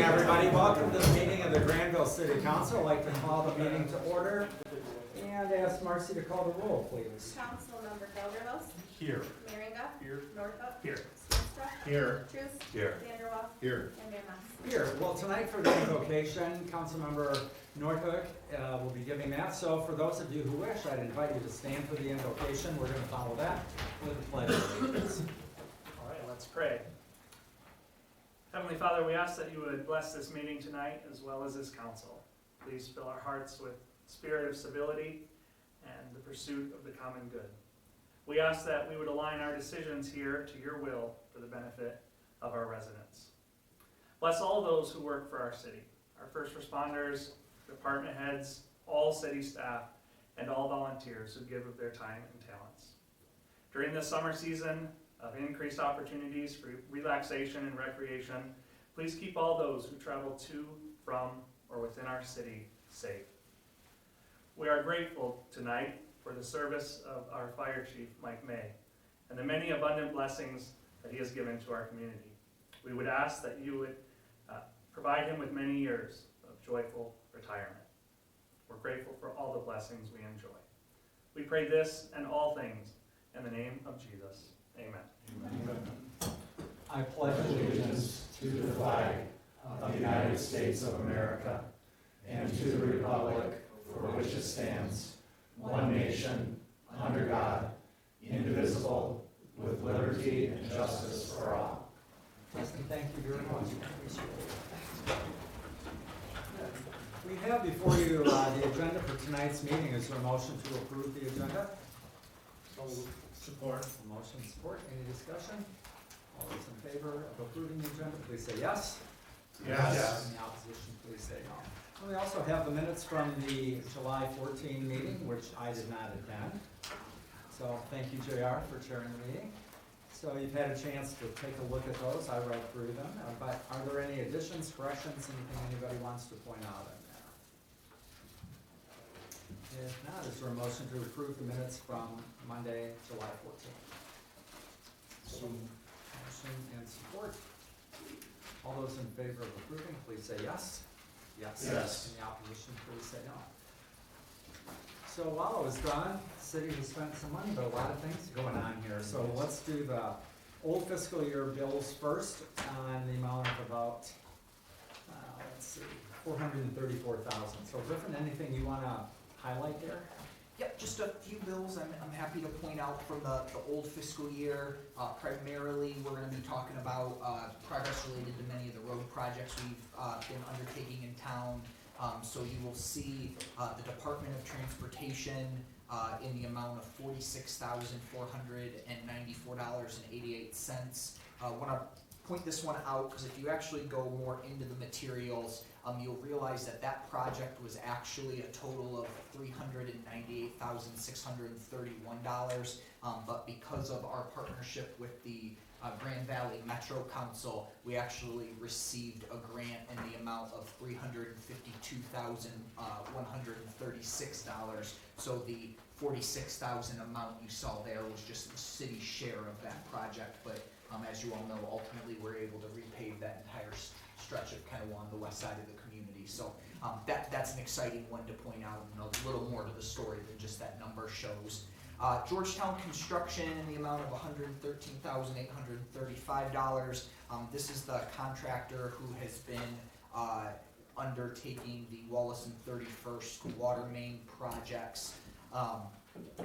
evening, everybody. Welcome to the meeting of the Granville City Council. I'd like to call the meeting to order and ask Marcy to call the roll, please. Councilmember Gelderlos. Here. Merringa. Here. Norhuck. Here. Steenstra. Here. Truce. Here. Vanderwall. Here. And Mayor Mas. Here, well, tonight for the invocation, Councilmember Norhuck will be giving that. So for those of you who wish, I'd invite you to stand for the invocation. We're going to follow that with the pledge of allegiance. All right, let's pray. Heavenly Father, we ask that you would bless this meeting tonight as well as this council. Please fill our hearts with spirit of civility and the pursuit of the common good. We ask that we would align our decisions here to your will for the benefit of our residents. Bless all those who work for our city, our first responders, department heads, all city staff, and all volunteers who give of their time and talents. During this summer season of increased opportunities for relaxation and recreation, please keep all those who travel to, from, or within our city safe. We are grateful tonight for the service of our Fire Chief, Mike May, and the many abundant blessings that he has given to our community. We would ask that you would provide him with many years of joyful retirement. We're grateful for all the blessings we enjoy. We pray this and all things in the name of Jesus. Amen. I pledge allegiance to the flag of the United States of America and to the republic for which it stands, one nation, under God, indivisible, with liberty and justice for all. Preston, thank you very much. We have before you the agenda for tonight's meeting. Is there a motion to approve the agenda? Support. Motion support. Any discussion? All those in favor of approving the agenda, please say yes. Yes. Any opposition, please say no. And we also have the minutes from the July 14 meeting, which I did not attend. So thank you, JR, for chairing the meeting. So you've had a chance to take a look at those. I read through them. But are there any additions, corrections, anything anybody wants to point out in there? If not, is there a motion to approve the minutes from Monday, July 14th? Motion and support. All those in favor of approving, please say yes. Yes. Yes. Any opposition, please say no. So while I was gone, the city has spent some money, but a lot of things going on here. So let's do the old fiscal year bills first on the amount of about, let's see, $434,000. So Griffin, anything you want to highlight there? Yep, just a few bills I'm happy to point out from the old fiscal year. Primarily, we're going to be talking about progress related to many of the road projects we've been undertaking in town. So you will see the Department of Transportation in the amount of $46,494.88. Want to point this one out because if you actually go more into the materials, you'll realize that project was actually a total of $398,631. But because of our partnership with the Grand Valley Metro Council, we actually received a grant in the amount of $352,136. So the $46,000 amount you saw there was just the city's share of that project. But as you all know, ultimately we're able to repave that entire stretch of kind of along the west side of the community. So that's an exciting one to point out, and a little more to the story than just that number shows. Georgetown Construction in the amount of $113,835. This is the contractor who has been undertaking the Wallace and 31st water main projects.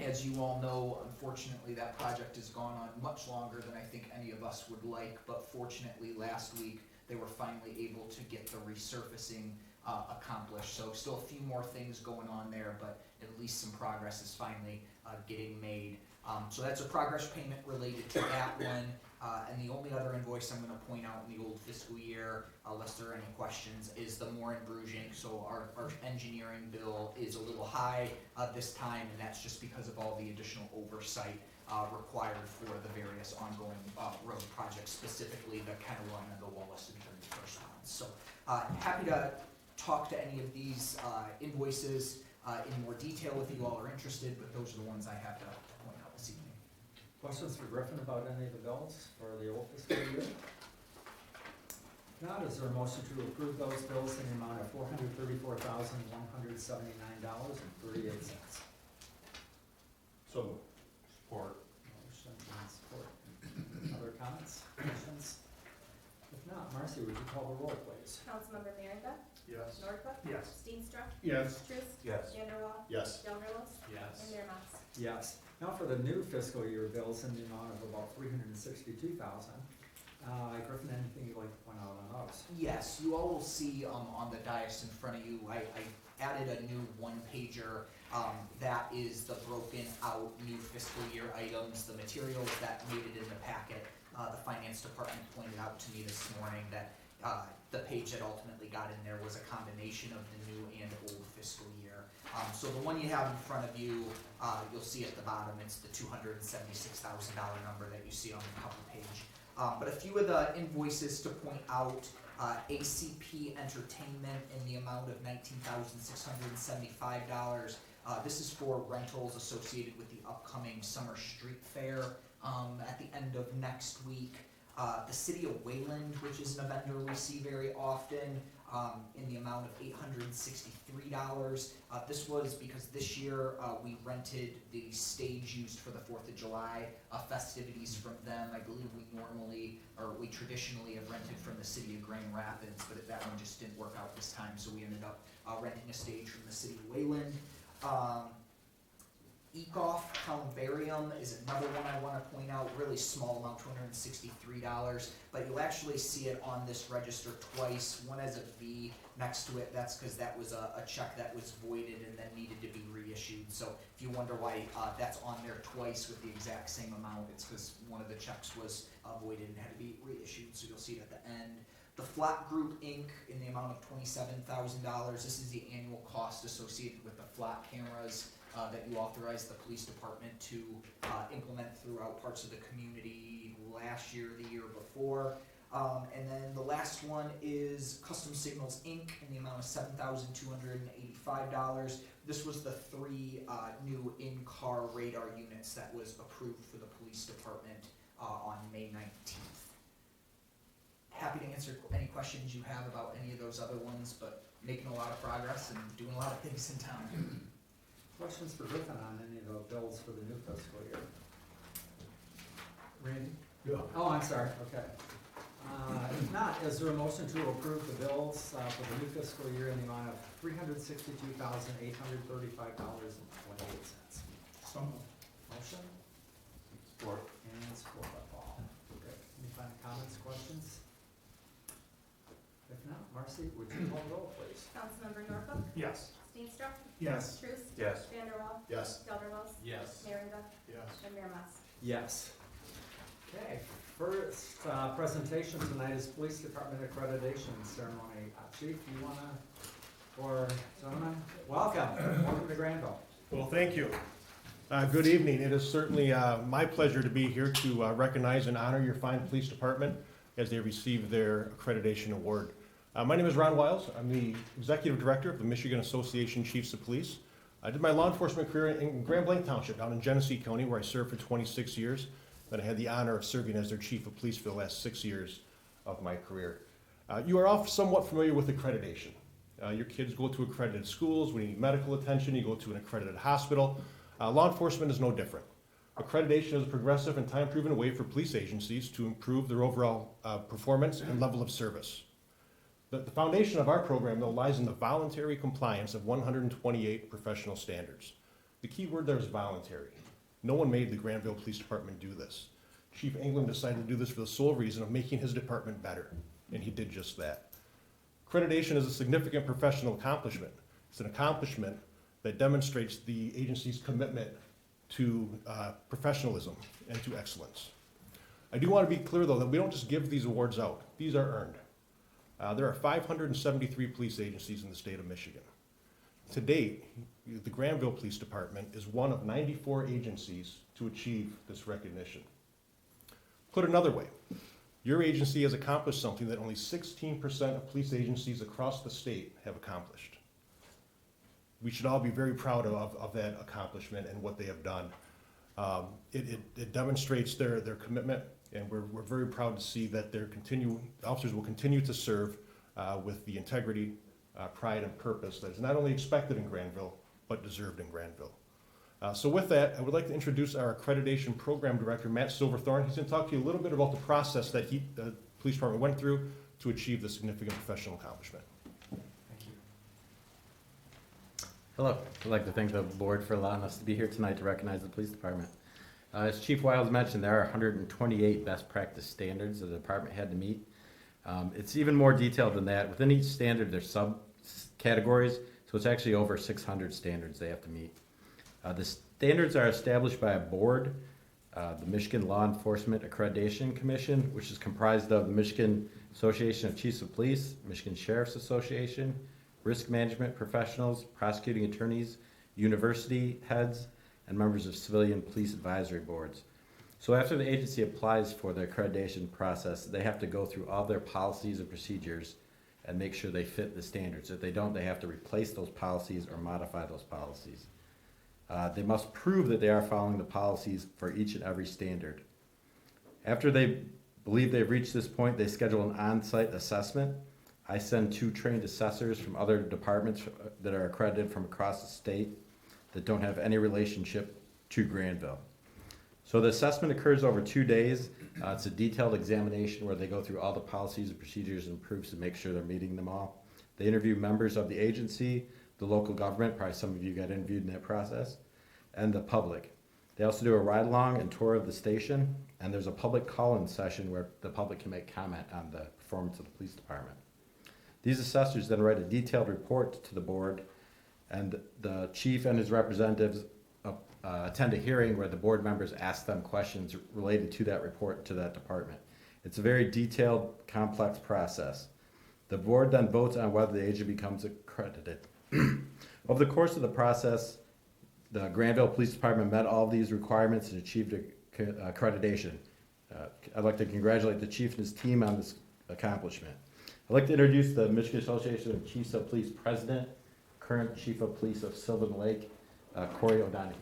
As you all know, unfortunately, that project has gone on much longer than I think any of us would like, but fortunately last week they were finally able to get the resurfacing accomplished. So still a few more things going on there, but at least some progress is finally getting made. So that's a progress payment related to that one. And the only other invoice I'm going to point out in the old fiscal year, unless there are any questions, is the Moore and Brueging. So our engineering bill is a little high this time, and that's just because of all the additional oversight required for the various ongoing road projects, specifically the Kenner one and the Wallace and 31st ones. So happy to talk to any of these invoices in more detail if you all are interested, but those are the ones I have to point out this evening. Questions for Griffin about any of the bills for the old fiscal year? not, is there a motion to approve those bills in the amount of $434,179.38? So moved. Support. Motion and support. Other comments, questions? If not, Marcy, would you call the roll, please? Councilmember Merringa, Yes. Nordhook, Yes. Steenstra, Yes. Truce, Yes. Vanderwall, Yes. Gelderlos, Yes. and Mayor Mas. Yes. Now for the new fiscal year bills in the amount of about $362,000. Griffin, anything you'd like to point out on those? Yes, you all will see on the dais in front of you, I added a new one-pager that is the broken out new fiscal year items, the materials that made it in the packet. The finance department pointed out to me this morning that the page that ultimately got in there was a combination of the new and old fiscal year. So the one you have in front of you, you'll see at the bottom, it's the $276,000 number that you see on the cover page. But a few of the invoices to point out, ACP Entertainment in the amount of $19,675. This is for rentals associated with the upcoming Summer Street Fair at the end of next week. The City of Wayland, which is an vendor we see very often, in the amount of $863. This was because this year we rented the stage used for the 4th of July festivities from them. I believe we traditionally have rented from the City of Grand Rapids, but that one just didn't work out this time, so we ended up renting a stage from the City of Wayland. Ecoff Columbarium is another one I want to point out, really small amount, $263, but you'll actually see it on this register twice, one as a V next to it. That's because that was a check that was voided and then needed to be reissued. So if you wonder why that's on there twice with the exact same amount, it's because one of the checks was voided and had to be reissued, so you'll see it at the end. The Flat Group Inc. in the amount of $27,000. This is the annual cost associated with the flat cameras that you authorized the police department to implement throughout parts of the community last year, the year before. And then the last one is Custom Signals Inc. in the amount of $7,285. This was the 3 new in-car radar units that was approved for the police department on May 19th. Happy to answer any questions you have about any of those other ones, but making a lot of progress and doing a lot of things in town. Questions for Griffin on any of the bills for the new fiscal year? Randy? Yeah. Oh, I'm sorry, okay. If not, is there a motion to approve the bills for the new fiscal year in the amount of $362,835.28? So moved. Motion Support. and support by Paul. Great. Any final comments, questions? If not, Marcy, would you call the roll, please? Councilmember Nordhook, Yes. Steenstra, Yes. Truce, Yes. Vanderwall, Yes. Gelderlos, Yes. Merringa, Yes. and Mayor Mas. Yes. Okay, first presentation tonight is Police Department Accreditation Ceremony. Chief, you wanna, or gentlemen, welcome to Granville. Well, thank you. Good evening. It is certainly my pleasure to be here to recognize and honor your fine police department as they receive their accreditation award. My name is Ron Wiles. I'm the Executive Director of the Michigan Association of Chiefs of Police. I did my law enforcement career in Grand Blanc Township down in Genesee County, where I served for 26 years. Then I had the honor of serving as their Chief of Police for the last 6 years of my career. You are all somewhat familiar with accreditation. Your kids go to accredited schools. When you need medical attention, you go to an accredited hospital. Law enforcement is no different. Accreditation is a progressive and time-proven way for police agencies to improve their overall performance and level of service. The foundation of our program, though, lies in the voluntary compliance of 128 professional standards. The key word there is voluntary. No one made the Granville Police Department do this. Chief England decided to do this for the sole reason of making his department better, and he did just that. Accreditation is a significant professional accomplishment. It's an accomplishment that demonstrates the agency's commitment to professionalism and to excellence. I do want to be clear, though, that we don't just give these awards out. These are earned. There are 573 police agencies in the state of Michigan. To date, the Granville Police Department is one of 94 agencies to achieve this recognition. Put another way, your agency has accomplished something that only 16% of police agencies across the state have accomplished. We should all be very proud of that accomplishment and what they have done. It demonstrates their commitment And we're very proud to see that the officers will continue to serve with the integrity, pride, and purpose that is not only expected in Granville, but deserved in Granville. So with that, I would like to introduce our Accreditation Program Director, Matt Silverthorne. He's going to talk to you a little bit about the process that the police department went through to achieve this significant professional accomplishment. Thank you. Hello, I'd like to thank the board for allowing us to be here tonight to recognize the police department. As Chief Wiles mentioned, there are 128 best practice standards that the department had to meet. It's even more detailed than that. Within each standard, there's subcategories, so it's actually over 600 standards they have to meet. The standards are established by a board, the Michigan Law Enforcement Accreditation Commission, which is comprised of the Michigan Association of Chiefs of Police, Michigan Sheriff's Association, risk management professionals, prosecuting attorneys, university heads, and members of civilian police advisory boards. So after the agency applies for the accreditation process, they have to go through all their policies and procedures and make sure they fit the standards. If they don't, they have to replace those policies or modify those policies. They must prove that they are following the policies for each and every standard. After they believe they've reached this point, they schedule an on-site assessment. I send 2 trained assessors from other departments that are accredited from across the state that don't have any relationship to Granville. So the assessment occurs over 2 days. It's a detailed examination where they go through all the policies and procedures and proofs to make sure they're meeting them all. They interview members of the agency, the local government, probably some of you got interviewed in that process, and the public. They also do a ride-along and tour of the station, and there's a public call-in session where the public can make comment on the performance of the police department. These assessors then write a detailed report to the board, and the chief and his representatives attend a hearing where the board members ask them questions related to that report to that department. It's a very detailed, complex process. The board then votes on whether the agency becomes accredited. Over the course of the process, the Granville Police Department met all of these requirements and achieved accreditation. I'd like to congratulate the chief and his team on this accomplishment. I'd like to introduce the Michigan Association of Chiefs of Police President, current Chief of Police of Sylvan Lake, Corey O'Donoghue.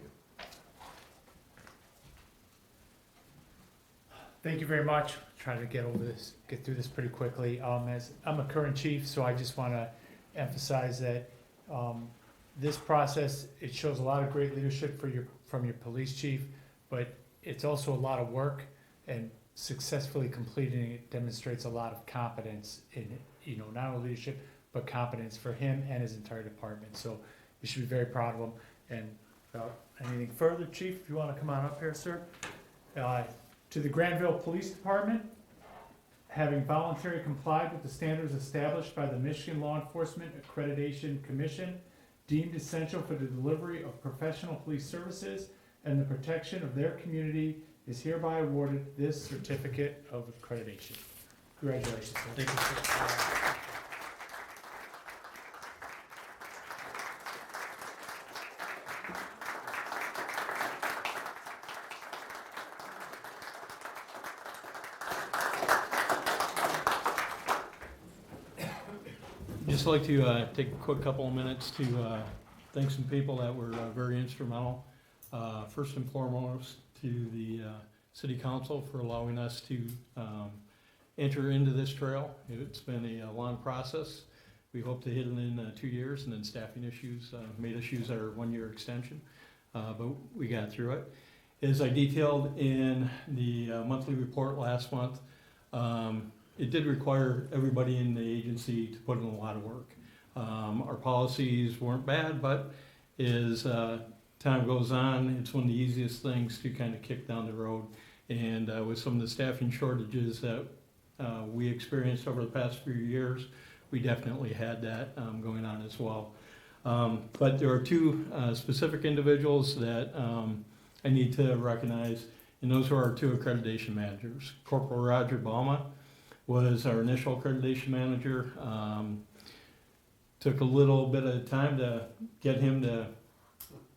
Thank you very much. Trying to get through this pretty quickly. As I'm a current chief, so I just want to emphasize that this process, it shows a lot of great leadership from your police chief, but it's also a lot of work, and successfully completing it demonstrates a lot of competence in, not only leadership, but competence for him and his entire department. So you should be very proud of him. And without anything further, Chief, if you want to come on up here, sir. To the Granville Police Department, having voluntarily complied with the standards established by the Michigan Law Enforcement Accreditation Commission, deemed essential for the delivery of professional police services and the protection of their community, is hereby awarded this certificate of accreditation. Congratulations, sir. Thank you, sir. Just like to take a quick couple of minutes to thank some people that were very instrumental. First and foremost, to the City Council for allowing us to enter into this trail. It's been a long process. We hope to hit it in 2 years, and then staffing issues made us use our 1-year extension, but we got through it. As I detailed in the monthly report last month, it did require everybody in the agency to put in a lot of work. Our policies weren't bad, but as time goes on, it's one of the easiest things to kind of kick down the road. And with some of the staffing shortages that we experienced over the past few years, we definitely had that going on as well. But there are 2 specific individuals that I need to recognize, and those are our 2 accreditation managers. Corporal Roger Balma was our initial accreditation manager. Took a little bit of time to get him to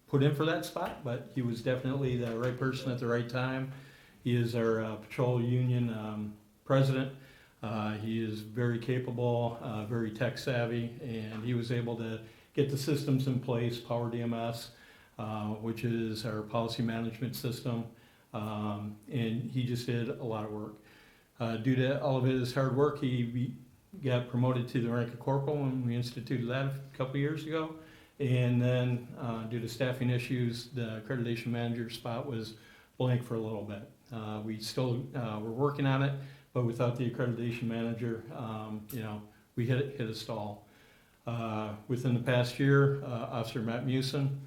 put in for that spot, but he was definitely the right person at the right time. He is our patrol union president. He is very capable, very tech savvy, and he was able to get the systems in place, Power DMS, which is our policy management system, And he just did a lot of work. Due to all of his hard work, he got promoted to the rank of corporal when we instituted that a couple years ago. And then, due to staffing issues, the accreditation manager spot was blank for a little bit. We still were working on it, but without the accreditation manager, we hit a stall. Within the past year, Officer Matt Musin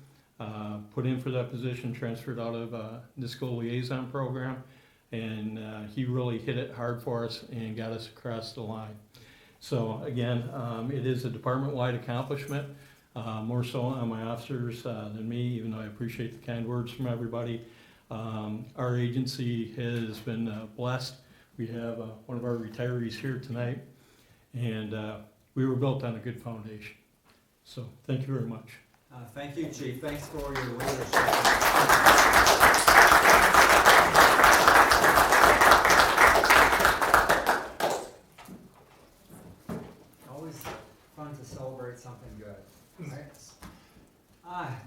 put in for that position, transferred out of the school liaison program, and he really hit it hard for us and got us across the line. So again, it is a department-wide accomplishment, more so on my officers than me, even though I appreciate the kind words from everybody. Our agency has been blessed. We have one of our retirees here tonight, and we were built on a good foundation. So thank you very much. Thank you, Chief. Thanks for your leadership. Always fun to celebrate something good. Right?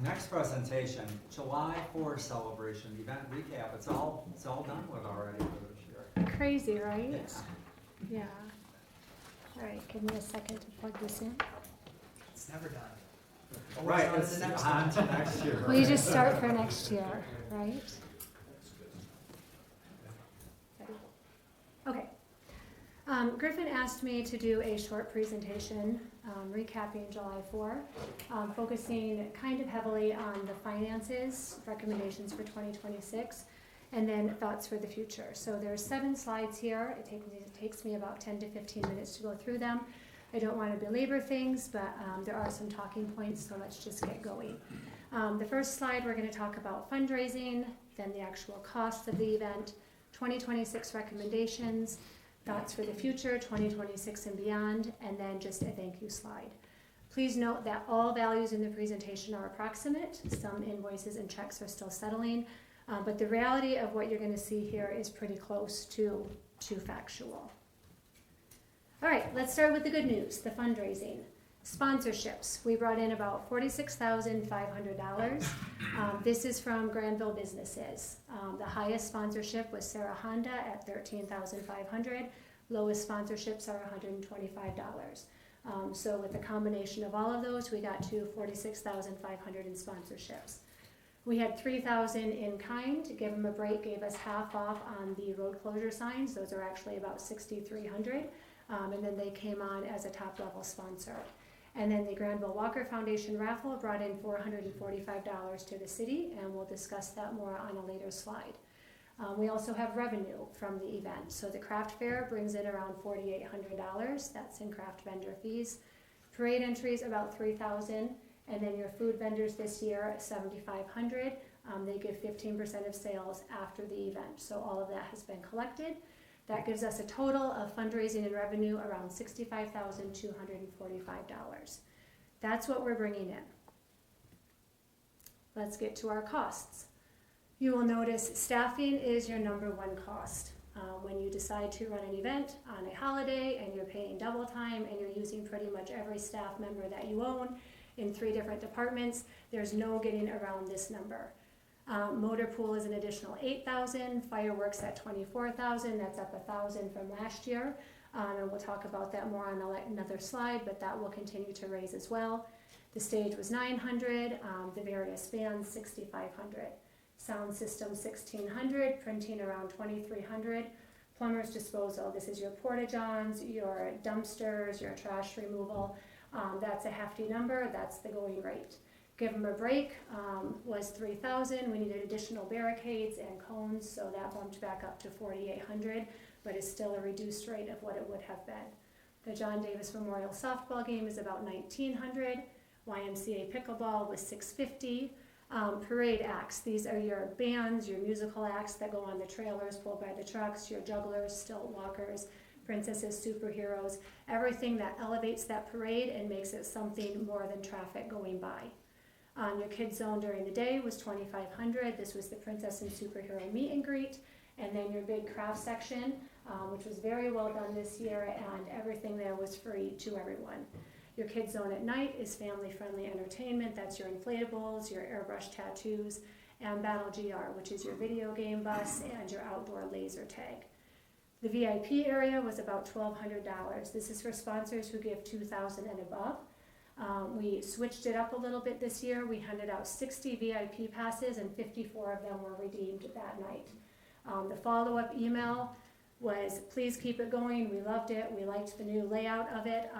Next presentation, July 4th celebration, event recap. It's all done with already for this year. Crazy, right? Yeah. All right, give me a second to plug this in. It's never done. Right, on to it's the next on one. to next year. Well, you just start for next year, right? Okay. Griffin asked me to do a short presentation recapping July 4, focusing kind of heavily on the finances, recommendations for 2026, and then thoughts for the future. So there's 7 slides here. It takes me about 10 to 15 minutes to go through them. I don't want to belabor things, but there are some talking points, so let's just get going. The first slide, we're going to talk about fundraising, then the actual costs of the event, 2026 recommendations, thoughts for the future, 2026 and beyond, and then just a thank you slide. Please note that all values in the presentation are approximate. Some invoices and checks are still settling, but the reality of what you're going to see here is pretty close to factual. All right, let's start with the good news, the fundraising. Sponsorships, we brought in about $46,500. This is from Granville businesses. The highest sponsorship was Sarah Honda at $13,500. Lowest sponsorships are $125. So with the combination of all of those, we got to $46,500 in sponsorships. We had $3,000 in kind. Give them a break, gave us half off on the road closure signs. Those are actually about $6,300. And then they came on as a top level sponsor. And then the Granville Walker Foundation raffle brought in $445 to the city, and we'll discuss that more on a later slide. We also have revenue from the event. So the craft fair brings in around $4,800. That's in craft vendor fees. Parade entries about $3,000, and then your food vendors this year $7,500. They give 15% of sales after the event. So all of that has been collected. That gives us a total of fundraising and revenue around $65,245. That's what we're bringing in. Let's get to our costs. You will notice staffing is your #1 cost. When you decide to run an event on a holiday and you're paying double time and you're using pretty much every staff member that you own in 3 different departments, there's no getting around this number. Motor pool is an additional $8,000, fireworks at $24,000, that's up $1,000 from last year, and we'll talk about that more on another slide, but that will continue to raise as well. The stage was $900, the various bands $6,500, sound system $1,600, printing around $2,300, plumber's disposal, this is your porta-johns, your dumpsters, your trash removal, that's a hefty number, that's the going rate. Give them a break was $3,000. We needed additional barricades and cones, so that bumped back up to $4,800, but is still a reduced rate of what it would have been. The John Davis Memorial Softball Game is about $1,900. YMCA Pickleball was $650. Parade acts, these are your bands, your musical acts that go on the trailers pulled by the trucks, your jugglers, stilt walkers, princesses, superheroes, everything that elevates that parade and makes it something more than traffic going by. Your kids zone during the day was $2,500. This was the princess and superhero meet and greet. And then your big craft section, which was very well done this year, and everything there was free to everyone. Your kids zone at night is family friendly entertainment. That's your inflatables, your airbrush tattoos, and Battle GR, which is your video game bus and your outdoor laser tag. The VIP area was about $1,200. This is for sponsors who give $2,000 and above. We switched it up a little bit this year. We handed out 60 VIP passes and 54 of them were redeemed that night. The follow-up email was, please keep it going. We loved it. We liked the new layout of it.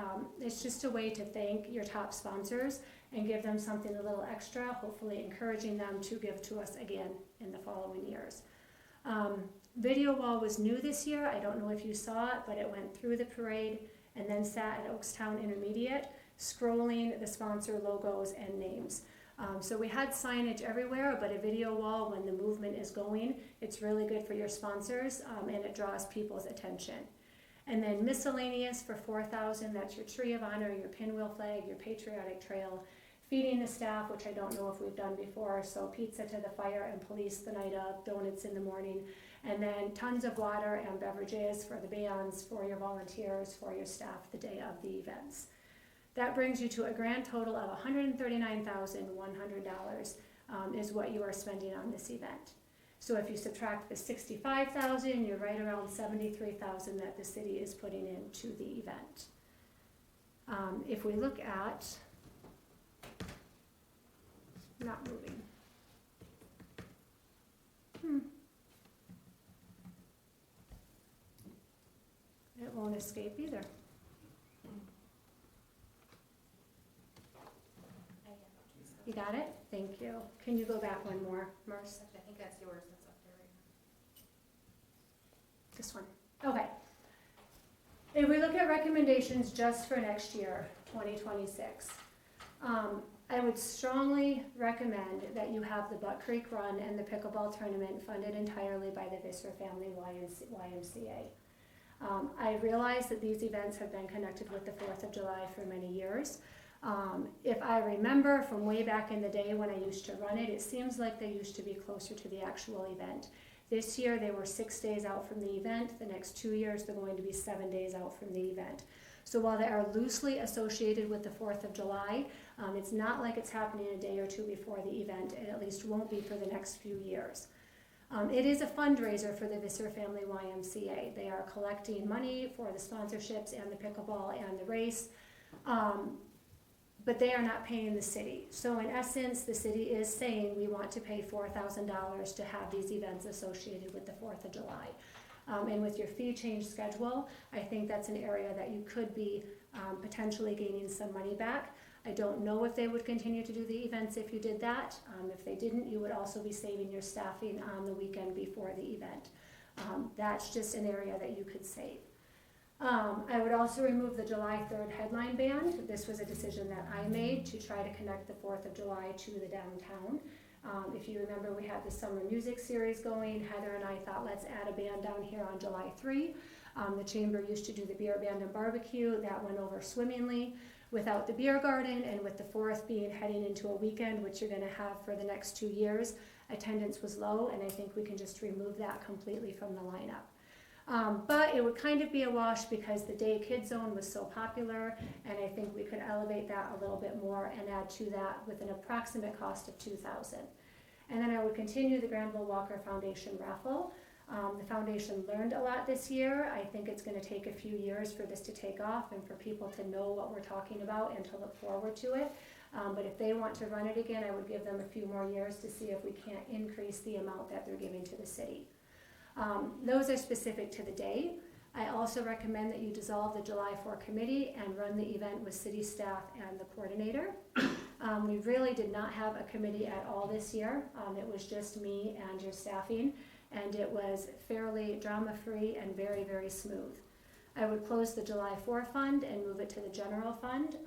It's just a way to thank your top sponsors and give them something a little extra, hopefully encouraging them to give to us again in the following years. Video wall was new this year. I don't know if you saw it, but it went through the parade and then sat at Oakstown Intermediate, scrolling the sponsor logos and names. So we had signage everywhere, but a video wall, when the movement is going, it's really good for your sponsors, and it draws people's attention. And then miscellaneous for $4,000, that's your tree of honor, your pinwheel flag, your patriotic trail, feeding the staff, which I don't know if we've done before, so pizza to the fire and police the night of, donuts in the morning, and then tons of water and beverages for the bands, for your volunteers, for your staff the day of the events. That brings you to a grand total of $139,100 is what you are spending on this event. So if you subtract the $65,000, you're right around $73,000 that the city is putting into the event. If we look at, not moving. It won't escape either. You got it? Thank you. Can you go back one more, Merce? I think that's yours, that's up there right This one. Okay. If we look at recommendations just for next year, 2026, I would strongly recommend that you have the Buck Creek Run and the pickleball tournament funded entirely by the Visser Family YMCA. I realize that these events have been connected with the 4th of July for many years. If I remember from way back in the day when I used to run it, it seems like they used to be closer to the actual event. This year they were 6 days out from the event. The next 2 years they're going to be 7 days out from the event. So while they are loosely associated with the 4th of July, it's not like it's happening a day or two before the event. It at least won't be for the next few years. It is a fundraiser for the Visser Family YMCA. They are collecting money for the sponsorships and the pickleball and the race. But they are not paying the city. So in essence, the city is saying we want to pay $4,000 to have these events associated with the 4th of July. And with your fee change schedule, I think that's an area that you could be potentially gaining some money back. I don't know if they would continue to do the events if you did that. If they didn't, you would also be saving your staffing on the weekend before the event. That's just an area that you could save. I would also remove the July 3rd headline band. This was a decision that I made to try to connect the 4th of July to the downtown. If you remember, we had the summer music series going. Heather and I thought, let's add a band down here on July 3. The chamber used to do the beer band and barbecue. That went over swimmingly. Without the beer garden and with the 4th being heading into a weekend, which you're going to have for the next 2 years, attendance was low, and I think we can just remove that completely from the lineup. But it would kind of be a wash because the Day Kid Zone was so popular, and I think we could elevate that a little bit more and add to that with an approximate cost of $2,000. And then I would continue the Granville Walker Foundation raffle. The foundation learned a lot this year. I think it's going to take a few years for this to take off and for people to know what we're talking about and to look forward to it. But if they want to run it again, I would give them a few more years to see if we can't increase the amount that they're giving to the city. Those are specific to the day. I also recommend that you dissolve the July 4 committee and run the event with city staff and the coordinator. We really did not have a committee at all this year. It was just me and your staffing, and it was fairly drama-free and very, very smooth. I would close the July 4 fund and move it to the general fund.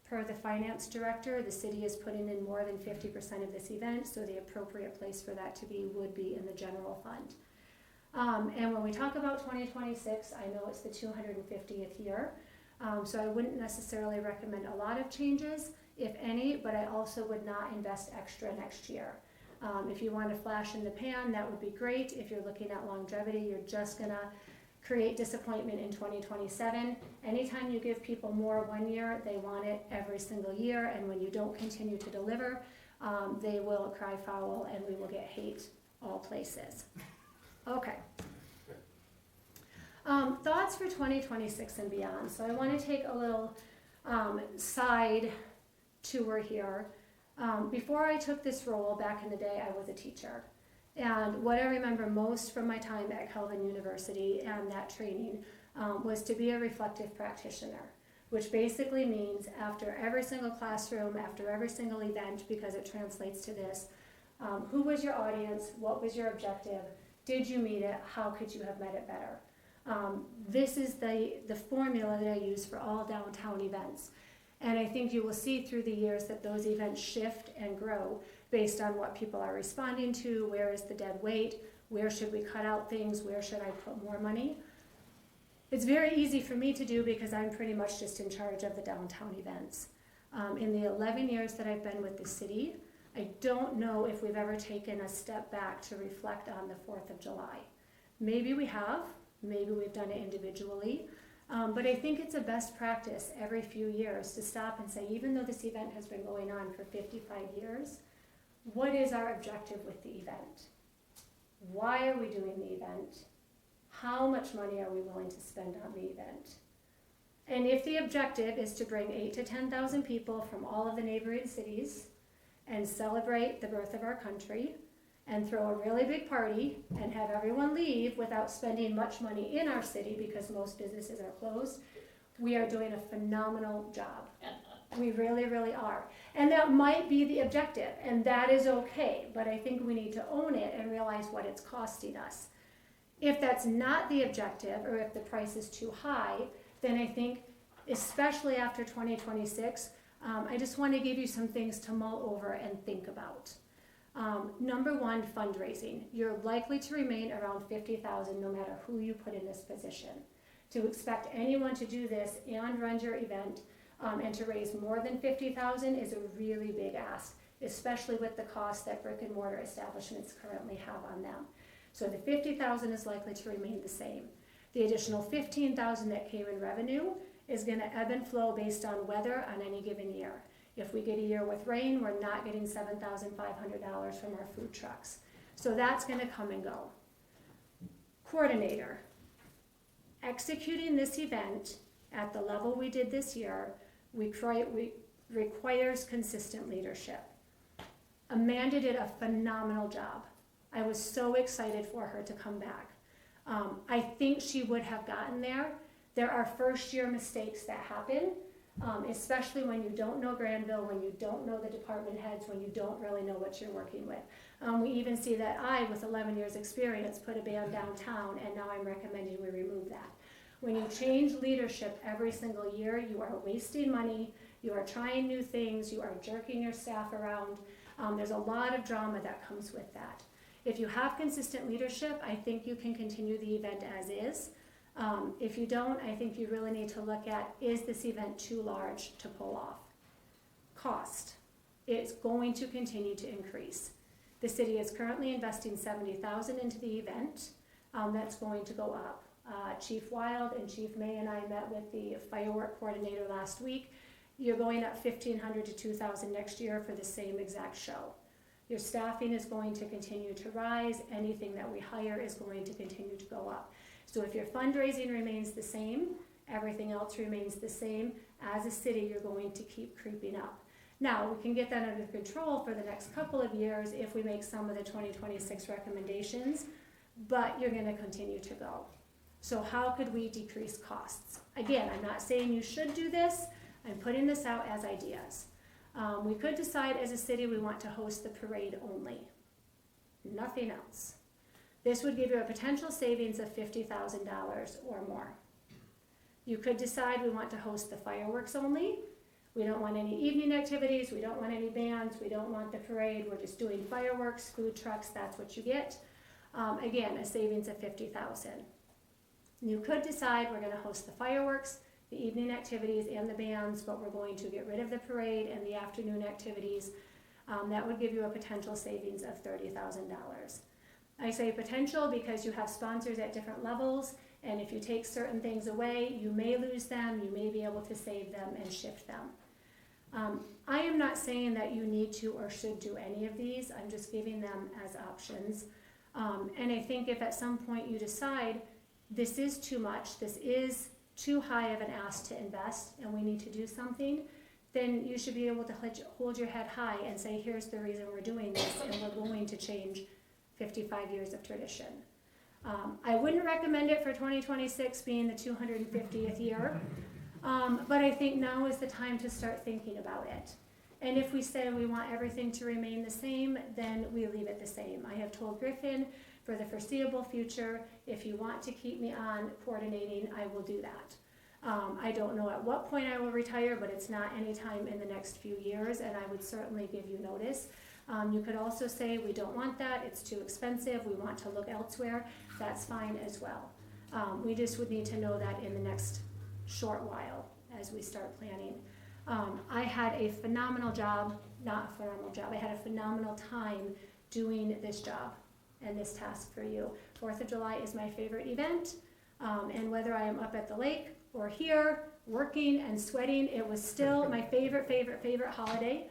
Per the finance director, the city is putting in more than 50% of this event, so the appropriate place for that to be would be in the general fund. And when we talk about 2026, I know it's the 250th year, so I wouldn't necessarily recommend a lot of changes, if any, but I also would not invest extra next year. If you want a flash in the pan, that would be great. If you're looking at longevity, you're just gonna create disappointment in 2027. Anytime you give people more one year, they want it every single year, and when you don't continue to deliver, they will cry foul and we will get hate all places. Okay. Thoughts for 2026 and beyond. So I want to take a little side tour here. Before I took this role back in the day, I was a teacher. And what I remember most from my time at Calvin University and that training was to be a reflective practitioner, which basically means after every single classroom, after every single event, because it translates to this, who was your audience? What was your objective? Did you meet it? How could you have met it better? This is the formula that I use for all downtown events. And I think you will see through the years that those events shift and grow based on what people are responding to, where is the dead weight, where should we cut out things, where should I put more money. It's very easy for me to do because I'm pretty much just in charge of the downtown events. In the 11 years that I've been with the city, I don't know if we've ever taken a step back to reflect on the 4th of July. Maybe we have, maybe we've done it individually, but I think it's a best practice every few years to stop and say, even though this event has been going on for 55 years, what is our objective with the event? Why are we doing the event? How much money are we willing to spend on the event? And if the objective is to bring 8,000 to 10,000 people from all of the neighboring cities and celebrate the birth of our country and throw a really big party and have everyone leave without spending much money in our city because most businesses are closed, we are doing a phenomenal job. We really, really are. And that might be the objective, and that is okay, but I think we need to own it and realize what it's costing us. If that's not the objective, or if the price is too high, then I think, especially after 2026, I just want to give you some things to mull over and think about. Number one, fundraising. You're likely to remain around 50,000 no matter who you put in this position. To expect anyone to do this and run your event and to raise more than 50,000 is a really big ask, especially with the cost that brick and mortar establishments currently have on them. So the 50,000 is likely to remain the same. The additional 15,000 that came in revenue is going to ebb and flow based on weather on any given year. If we get a year with rain, we're not getting $7,500 from our food trucks. So that's going to come and go. Coordinator. Executing this event at the level we did this year requires consistent leadership. Amanda did a phenomenal job. I was so excited for her to come back. I think she would have gotten there. There are first year mistakes that happen, especially when you don't know Granville, when you don't know the department heads, when you don't really know what you're working with. We even see that I, with 11 years experience, put a band downtown, and now I'm recommending we remove that. When you change leadership every single year, you are wasting money, you are trying new things, you are jerking your staff around. There's a lot of drama that comes with that. If you have consistent leadership, I think you can continue the event as is. If you don't, I think you really need to look at, is this event too large to pull off? Cost. It's going to continue to increase. The city is currently investing $70,000 into the event. That's going to go up. Chief Wild and Chief May and I met with the firework coordinator last week. You're going up $1,500 to $2,000 next year for the same exact show. Your staffing is going to continue to rise. Anything that we hire is going to continue to go up. So if your fundraising remains the same, everything else remains the same. As a city, you're going to keep creeping up. Now, we can get that under control for the next couple of years if we make some of the 2026 recommendations, but you're going to continue to go. So how could we decrease costs? Again, I'm not saying you should do this. I'm putting this out as ideas. We could decide as a city we want to host the parade only. Nothing else. This would give you a potential savings of $50,000 or more. You could decide we want to host the fireworks only. We don't want any evening activities. We don't want any bands. We don't want the parade. We're just doing fireworks, food trucks. That's what you get. Again, a savings of $50,000. You could decide we're going to host the fireworks, the evening activities, and the bands, but we're going to get rid of the parade and the afternoon activities. That would give you a potential savings of $30,000. I say potential because you have sponsors at different levels, and if you take certain things away, you may lose them, you may be able to save them and shift them. I am not saying that you need to or should do any of these, I'm just giving them as options. And I think if at some point you decide this is too much, this is too high of an ask to invest, and we need to do something, then you should be able to hold your head high and say, here's the reason we're doing this, and we're going to change 55 years of tradition. I wouldn't recommend it for 2026 being the 250th year, but I think now is the time to start thinking about it. And if we say we want everything to remain the same, then we leave it the same. I have told Griffin for the foreseeable future, if you want to keep me on coordinating, I will do that. I don't know at what point I will retire, but it's not anytime in the next few years, and I would certainly give you notice. You could also say, we don't want that, it's too expensive, we want to look elsewhere. That's fine as well. We just would need to know that in the next short while as we start planning. I had a phenomenal job, not a phenomenal job, I had a phenomenal time doing this job and this task for you. 4th of July is my favorite event, and whether I am up at the lake or here, working and sweating, it was still my favorite holiday.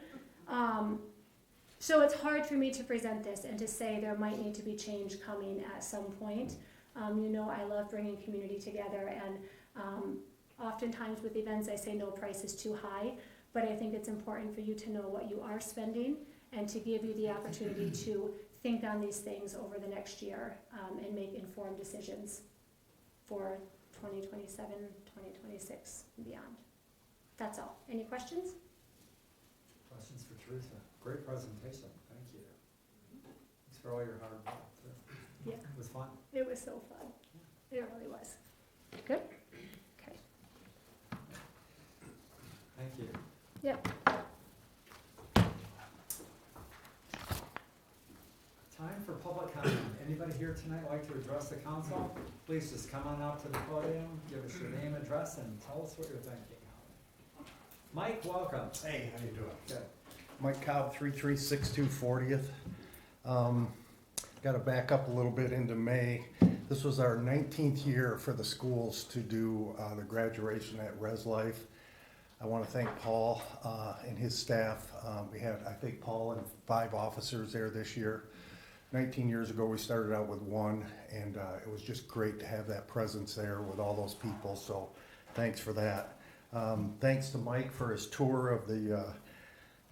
So it's hard for me to present this and to say there might need to be change coming at some point. You know I love bringing community together, and oftentimes with events I say no price is too high, but I think it's important for you to know what you are spending and to give you the opportunity to think on these things over the next year and make informed decisions for 2027, 2026, and beyond. That's all. Any questions? Questions for Teresa? Great presentation, thank you. Thanks for all your hard work, too. Yeah. It was fun. It was so fun. It really was. Good? Okay. Thank you. Yep. Time for public comment. Anybody here tonight like to address the council? Please just come on up to the podium, give us your name, address, and tell us what you're thinking. Mike, welcome. Hey, how you doing? Good. Mike Cobb, 3362 40th. Got to back up a little bit into May. This was our 19th year for the schools to do the graduation at Res Life. I want to thank Paul and his staff. We had, I think, Paul and 5 officers there this year. 19 years ago, we started out with 1, and it was just great to have that presence there with all those people, so thanks for that. Thanks to Mike for his tour of the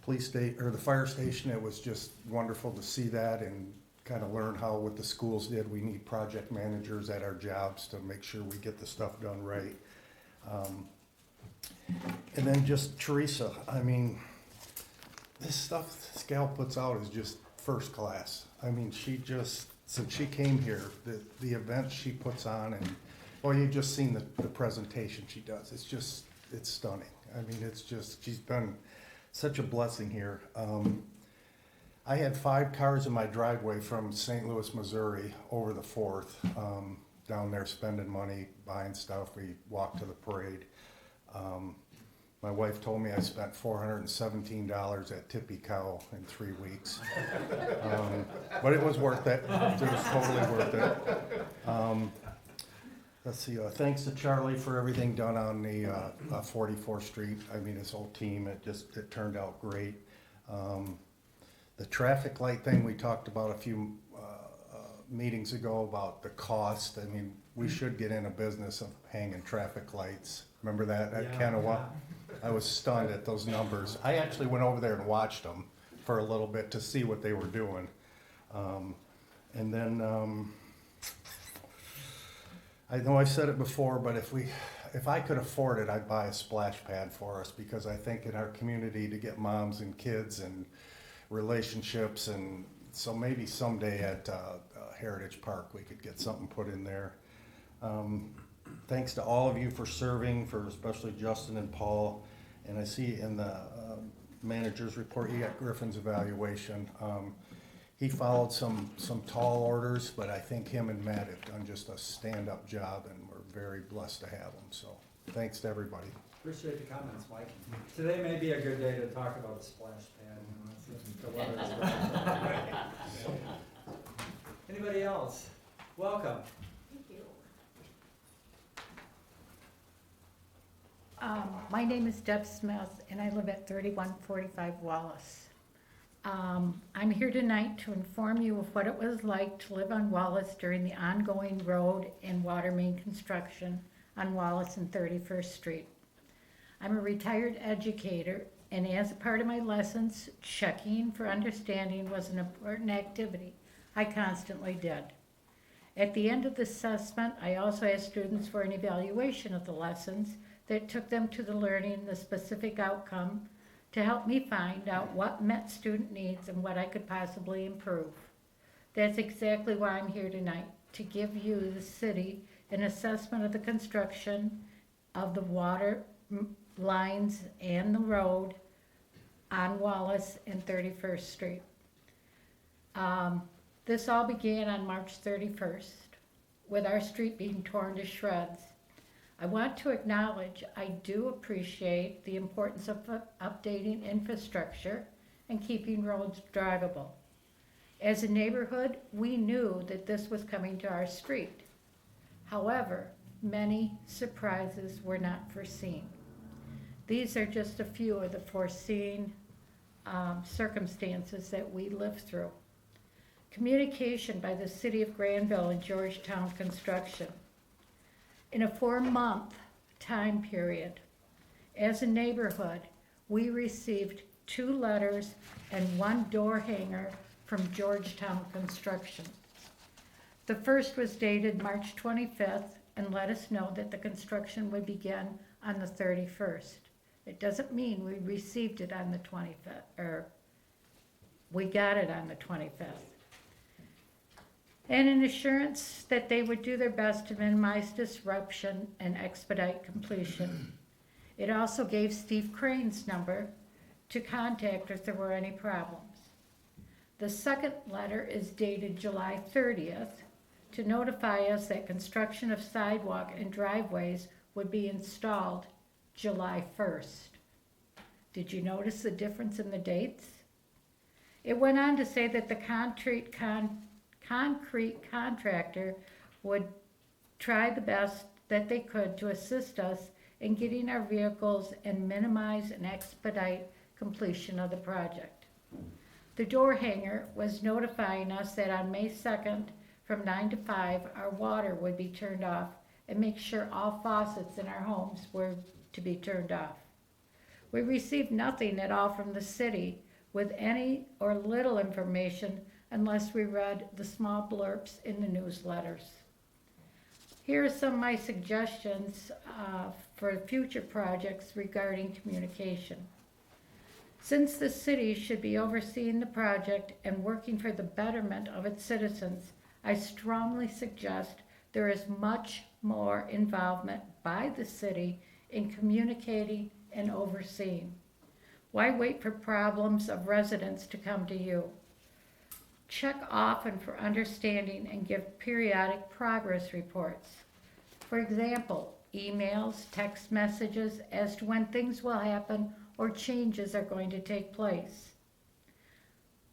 the fire station. It was just wonderful to see that and kind of learn how what the schools did. We need project managers at our jobs to make sure we get the stuff done right. And then just Teresa, I mean, this stuff this gal puts out is just first class. I mean, she just, since she came here, the events she puts on, and, well, you've just seen the presentation she does. It's just, it's stunning. I mean, it's just, she's been such a blessing here. I had 5 cars in my driveway from St. Louis, Missouri over the 4th, down there spending money, buying stuff. We walked to the parade. My wife told me I spent $417 at Tippy Cow in 3 weeks. But it was worth it. It was totally worth it. Let's see, thanks to Charlie for everything done on the 44th Street. I mean, his whole team, it turned out great. The traffic light thing we talked about a few meetings ago about the cost. I mean, we should get in a business of hanging traffic lights. Remember that at Kanawha? I was stunned at those numbers. I actually went over there and watched them for a little bit to see what they were doing. And then, I know I've said it before, but if I could afford it, I'd buy a splash pad for us, because I think in our community to get moms and kids and relationships, and so maybe someday at Heritage Park we could get something put in there. Thanks to all of you for serving, for especially Justin and Paul. And I see in the manager's report you got Griffin's evaluation. He followed some tall orders, but I think him and Matt have done just a stand-up job, and we're very blessed to have them. So thanks to everybody. Appreciate the comments, Mike. Today may be a good day to talk about a splash pad. You know, the weather is right. Anybody else? Welcome. Thank you. My name is Deb Smith, and I live at 3145 Wallace. I'm here tonight to inform you of what it was like to live on Wallace during the ongoing road and water main construction on Wallace and 31st Street. I'm a retired educator, and as a part of my lessons, checking for understanding was an important activity I constantly did. At the end of the assessment, I also asked students for an evaluation of the lessons that took them to the learning the specific outcome to help me find out what met student needs and what I could possibly improve. That's exactly why I'm here tonight, to give you, the city, an assessment of the construction of the water lines and the road on Wallace and 31st Street. This all began on March 31st with our street being torn to shreds. I want to acknowledge I do appreciate the importance of updating infrastructure and keeping roads drivable. As a neighborhood, we knew that this was coming to our street. However, many surprises were not foreseen. These are just a few of the foreseen circumstances that we lived through. Communication by the City of Granville and Georgetown Construction. In a 4-month time period, as a neighborhood, we received 2 letters and 1 door hanger from Georgetown Construction. The first was dated March 25th and let us know that the construction would begin on the 31st. It doesn't mean we received it on the 25th, or we got it on the 25th. And an assurance that they would do their best to minimize disruption and expedite completion. It also gave Steve Crane's number to contact if there were any problems. The second letter is dated July 30th to notify us that construction of sidewalk and driveways would be installed July 1st. Did you notice the difference in the dates? It went on to say that the concrete contractor would try the best that they could to assist us in getting our vehicles and minimize and expedite completion of the project. The door hanger was notifying us that on May 2nd from 9 to 5 our water would be turned off and make sure all faucets in our homes were to be turned off. We received nothing at all from the city with any or little information unless we read the small blurbs in the newsletters. Here are some of my suggestions for future projects regarding communication. Since the city should be overseeing the project and working for the betterment of its citizens, I strongly suggest there is much more involvement by the city in communicating and overseeing. Why wait for problems of residents to come to you? Check often for understanding and give periodic progress reports. For example, emails, text messages as to when things will happen or changes are going to take place.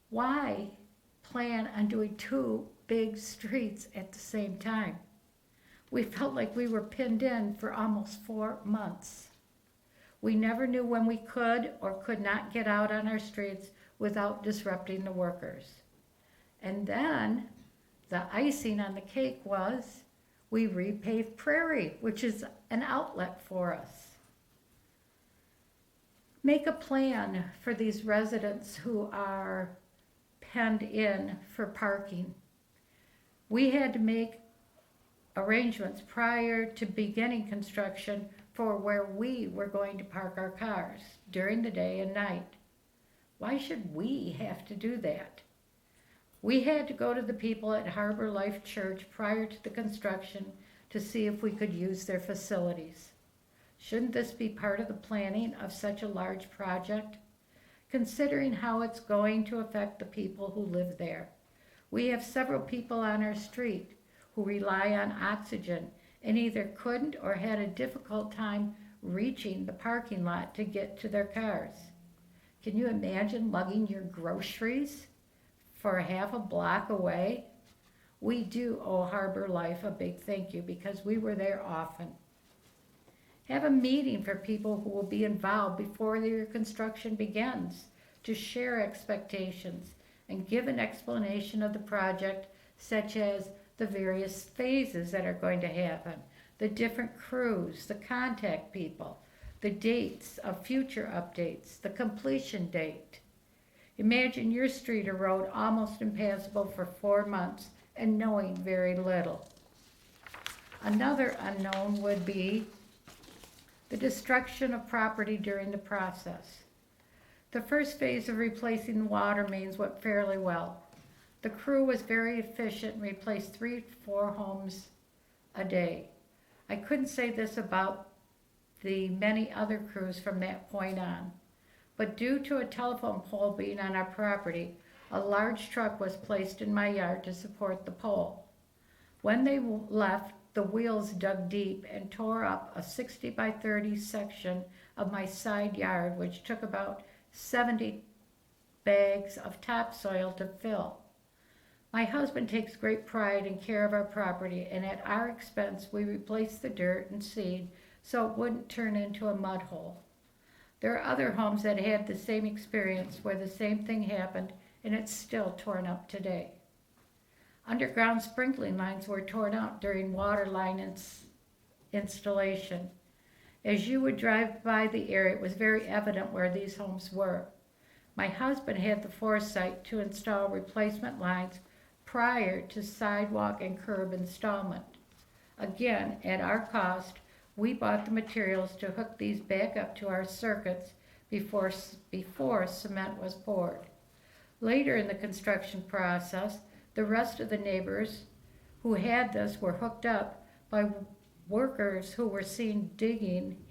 Why plan on doing 2 big streets at the same time? We felt like we were pinned in for almost 4 months. We never knew when we could or could not get out on our streets without disrupting the workers. And then the icing on the cake was we repaved Prairie, which is an outlet for us. Make a plan for these residents who are penned in for parking. We had to make arrangements prior to beginning construction for where we were going to park our cars during the day and night. Why should we have to do that? We had to go to the people at Harbor Life Church prior to the construction to see if we could use their facilities. Shouldn't this be part of the planning of such a large project? Considering how it's going to affect the people who live there. We have several people on our street who rely on oxygen and either couldn't or had a difficult time reaching the parking lot to get to their cars. Can you imagine lugging your groceries for half a block away? We do owe Harbor Life a big thank you because we were there often. Have a meeting for people who will be involved before your construction begins to share expectations and give an explanation of the project, such as the various phases that are going to happen, the different crews, the contact people, the dates of future updates, the completion date. Imagine your street or road almost impassable for 4 months and knowing very little. Another unknown would be the destruction of property during the process. The first phase of replacing the water mains went fairly well. The crew was very efficient and replaced 3 to 4 homes a day. I couldn't say this about the many other crews from that point on, but due to a telephone pole being on our property, a large truck was placed in my yard to support the pole. When they left, the wheels dug deep and tore up a 60 by 30 section of my side yard, which took about 70 bags of topsoil to fill. My husband takes great pride in care of our property, and at our expense we replaced the dirt and seed so it wouldn't turn into a mud hole. There are other homes that had the same experience where the same thing happened and it's still torn up today. Underground sprinkling lines were torn out during water line installation. As you would drive by the area, it was very evident where these homes were. My husband had the foresight to install replacement lines prior to sidewalk and curb installment. Again, at our cost, we bought the materials to hook these back up to our circuits before cement was poured. Later in the construction process, the rest of the neighbors who had this were hooked up by workers who were seen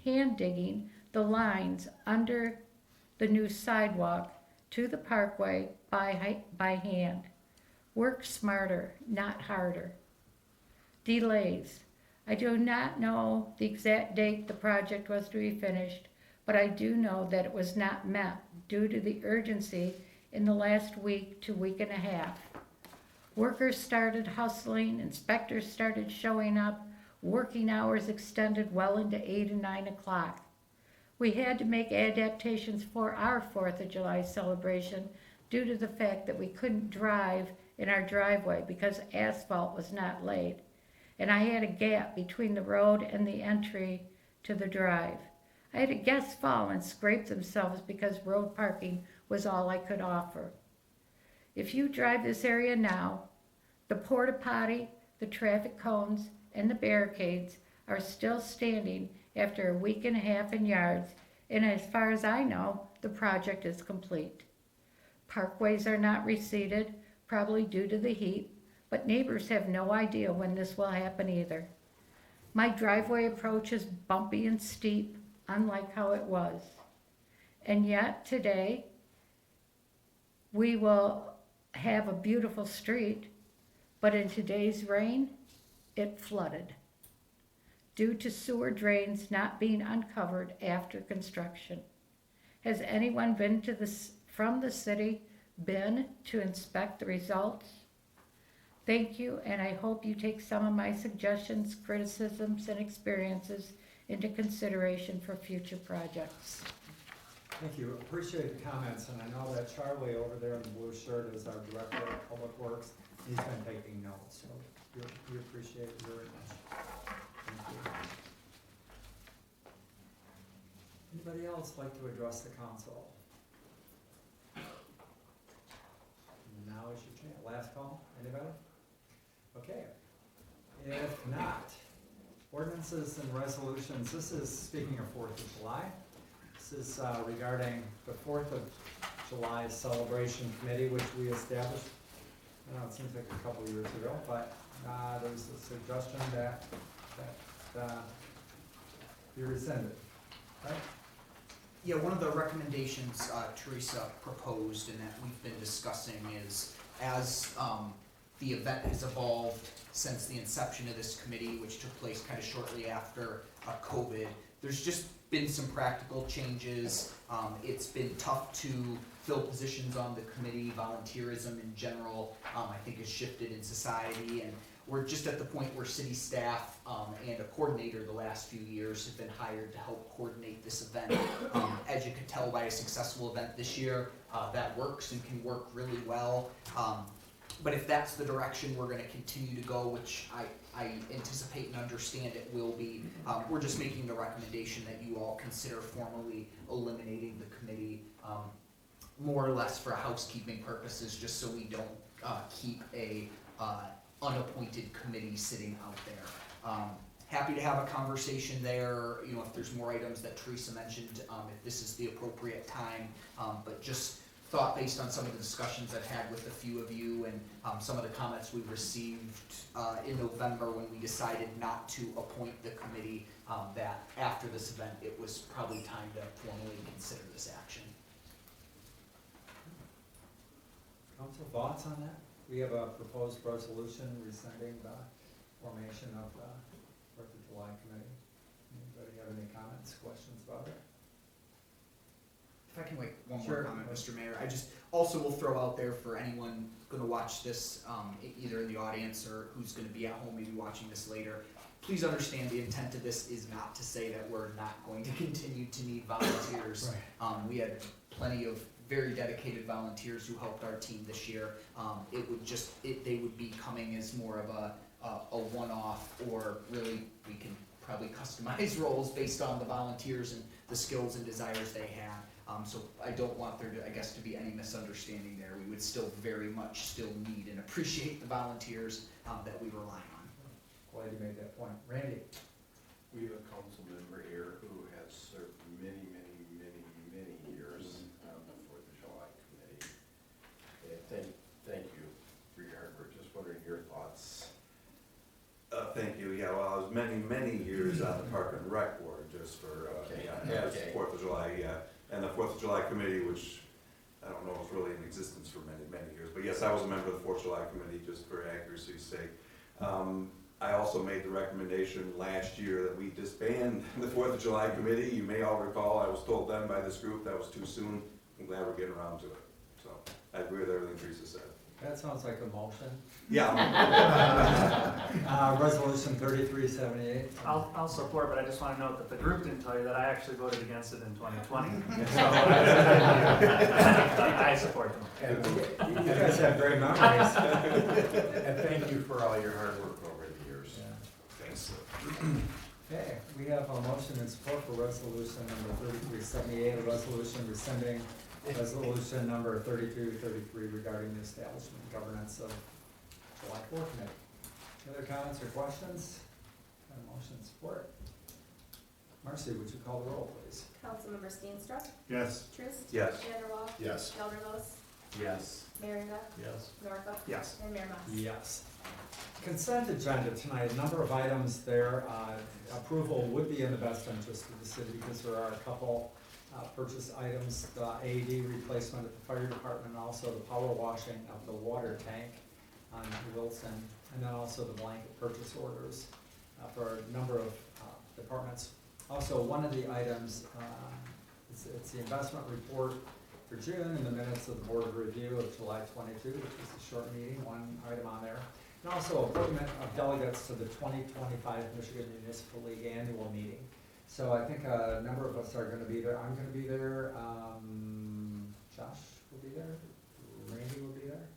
hand digging the lines under the new sidewalk to the parkway by hand. Work smarter, not harder. Delays. I do not know the exact date the project was to be finished, but I do know that it was not met due to the urgency in the last week to week and a half. Workers started hustling, inspectors started showing up, working hours extended well into 8 and 9 o'clock. We had to make adaptations for our 4th of July celebration due to the fact that we couldn't drive in our driveway because asphalt was not laid, and I had a gap between the road and the entry to the drive. I had a guest fall and scrape themselves because road parking was all I could offer. If you drive this area now, the porta potty, the traffic cones, and the barricades are still standing after a week and a half in yards, and as far as I know, the project is complete. Parkways are not reseeded, probably due to the heat, but neighbors have no idea when this will happen either. My driveway approach is bumpy and steep, unlike how it was. And yet today, we will have a beautiful street, but in today's rain, it flooded due to sewer drains not being uncovered after construction. Has anyone been from the city been to inspect the results? Thank you, and I hope you take some of my suggestions, criticisms, and experiences into consideration for future projects. Thank you, appreciate the comments, and I know that Charlie over there in the blue shirt is our Director of Public Works. He's been taking notes, so we appreciate it very much. Thank you. Anybody else like to address the council? Now is your chance. Last call, anybody? Okay. If not, ordinances and resolutions, this is, speaking of 4th of July, this is regarding the 4th of July celebration committee, which we established, I know it seems like a couple of years ago, but there was a suggestion that be rescinded, right? Yeah, one of the recommendations Teresa proposed and that we've been discussing is as the event has evolved since the inception of this committee, which took place kind of shortly after COVID, there's just been some practical changes. It's been tough to fill positions on the committee. Volunteerism in general, I think, has shifted in society. And we're just at the point where city staff and a coordinator the last few years have been hired to help coordinate this event. As you could tell by a successful event this year, that works and can work really well. But if that's the direction we're gonna continue to go, which I anticipate and understand it will be, we're just making the recommendation that you all consider formally eliminating the committee, more or less for housekeeping purposes, just so we don't keep a unappointed committee sitting out there. Happy to have a conversation there, you know, if there's more items that Teresa mentioned, if this is the appropriate time, but just thought based on some of the discussions I've had with a few of you and some of the comments we received in November when we decided not to appoint the committee, that after this event, it was probably time to formally consider this action. Council thoughts on that? We have a proposed resolution rescinding the formation of the 4th of July committee. Anybody have any comments, questions about it? If I can make one Sure. more comment, Mr. Mayor, I just also will throw out there for anyone gonna watch this, either in the audience or who's gonna be at home maybe watching this later. Please understand the intent of this is not to say that we're not going to continue to need volunteers. We had plenty of very dedicated volunteers who helped our team this year. They would be coming as more of a one-off, or really, we can probably customize roles based on the volunteers and the skills and desires they have. So I don't want there to, I guess, to be any misunderstanding there. We would still very much still need and appreciate the volunteers that we rely on. Glad you made that point. Randy? We have a council member here who has served many years on the 4th of July committee. And thank you for your hard work. Just wondering your thoughts. Thank you. Yeah, well, I was many years on the Park and Rec Board, just for, as 4th of July, and the 4th of July committee, which I don't know is really in existence for many years. But yes, I was a member of the 4th of July committee, just for accuracy's sake. I also made the recommendation last year that we disband the 4th of July committee. You may all recall, I was told then by this group that was too soon. I'm glad we're getting around to it. So I agree with everything Teresa said. That sounds like a motion. Yeah. Resolution 3378. I'll support, but I just want to note that the group didn't tell you that I actually voted against it in 2020. So I support them. You guys have great memories. And thank you for all your hard work over the years. Yeah. Thanks. Okay, we have a motion and support for resolution number 3378, a resolution rescinding resolution number 3233 regarding the establishment and governance of July 4th committee. Any other comments or questions? Got a motion and support. Marcy, would you call the roll, please? Councilmember Steenstra, Yes. Truist. Yes. Vanderwall, Yes. Gelderlos, Yes. Merringa, Yes. Norhuck, Yes. and Mayor Mas. Yes. Consent agenda tonight, a number of items there. Approval would be in the best interest of the city because there are a couple purchase items, the AED replacement at the fire department, and also the power washing of the water tank on Wilson, and then also the blanket purchase orders for a number of departments. Also, one of the items, it's the investment report for June and the minutes of the board review of July 22, which was a short meeting, one item on there. And also appointment of delegates to the 2025 Michigan Municipal League annual meeting. So I think a number of us are gonna be there. I'm gonna be there, Josh will be there, Randy will be there.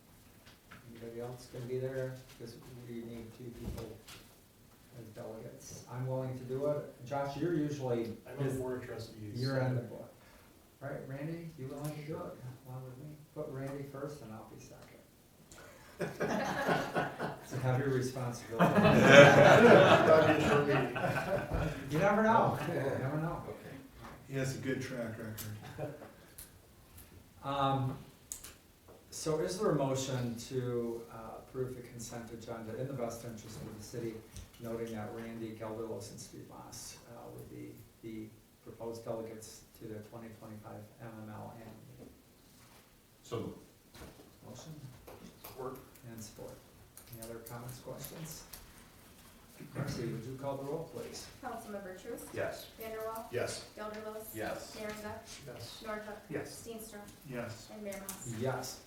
Anybody else gonna be there? Because we need 2 people as delegates. I'm willing to do it. Josh, you're usually, I'm on the board of trustees. you're on the board. Right, Randy, you willing to do it along with me? Put Randy first and I'll be second. It's a heavy responsibility. You never know, you never know. Okay. He has a good track record. So is there a motion to approve the consent agenda in the best interest of the city, noting that Randy Gelderlos and Steve Moss would be the proposed delegates to the 2025 MML annual meeting? So. Motion Support. and support. Any other comments, questions? Marcy, would you call the roll, please? Councilmember Truist, Yes. Vanderwall, Yes. Gelderlos, Yes. Merringa, Yes. Norhuck, Yes. Steenstra, Yes. and Mayor Mas. Yes.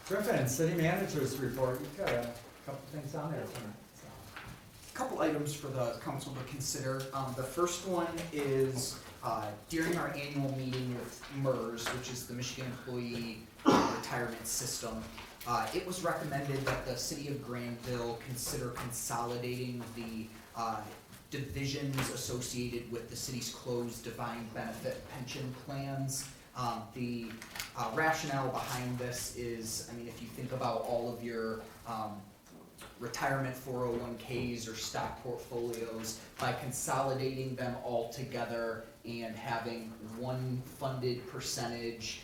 Griffin, city managers report, you've got a couple things on there tonight, so. Couple items for the council to consider. The first one is, during our annual meeting with MERS, which is the Michigan Employee Retirement System, it was recommended that the city of Granville consider consolidating the divisions associated with the city's closed defined benefit pension plans. The rationale behind this is, I mean, if you think about all of your retirement 401ks or stock portfolios, by consolidating them all together and having one funded percentage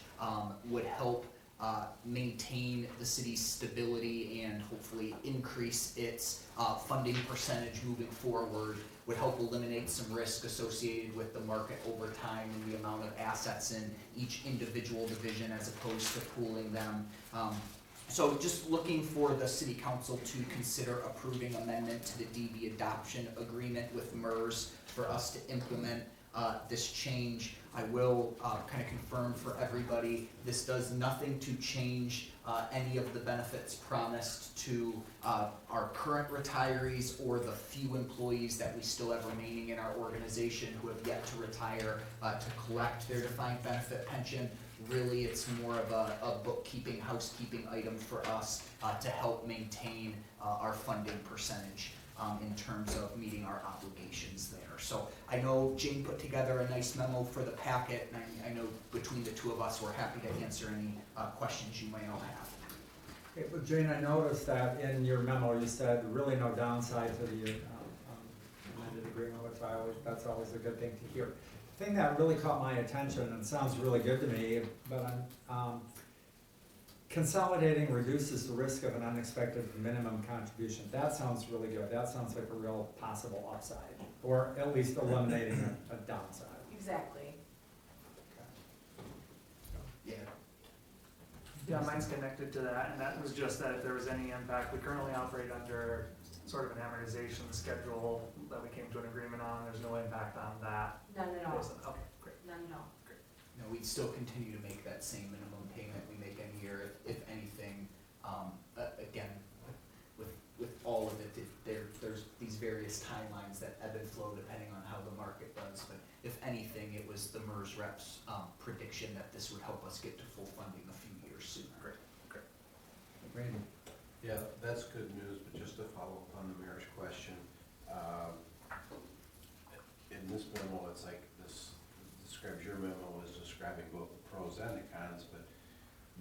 would help maintain the city's stability and hopefully increase its funding percentage moving forward, would help eliminate some risk associated with the market over time and the amount of assets in each individual division as opposed to pooling them. So just looking for the city council to consider approving amendment to the DB adoption agreement with MERS for us to implement this change. I will kind of confirm for everybody, this does nothing to change any of the benefits promised to our current retirees or the few employees that we still have remaining in our organization who have yet to retire to collect their defined benefit pension. Really, it's more of a bookkeeping, housekeeping item for us to help maintain our funding percentage in terms of meeting our obligations there. So I know Jane put together a nice memo for the packet, and I know between the two of us, we're happy to answer any questions you may all have. Okay, well, Jane, I noticed that in your memo, you said really no downside to the amended agreement, which that's always a good thing to hear. The thing that really caught my attention, and sounds really good to me, but consolidating reduces the risk of an unexpected minimum contribution. That sounds really good. That sounds like a real possible upside, or at least eliminating a downside. Exactly. Yeah. Yeah, mine's connected to that, and that was just that if there was any impact, we currently operate under sort of an amortization schedule that we came to an agreement on. There's no impact on that. None at all. Okay, great. None at all. No, we'd still continue to make that same minimum payment we make any year, if anything. Again, with all of it, there's these various timelines that ebb and flow depending on how the market does. But if anything, it was the MERS reps' prediction that this would help us get to full funding a few years sooner. Great. Randy? Yeah, that's good news, but just to follow up on the mayor's question, in this memo, it's like this describes, your memo is describing both the pros and the cons, but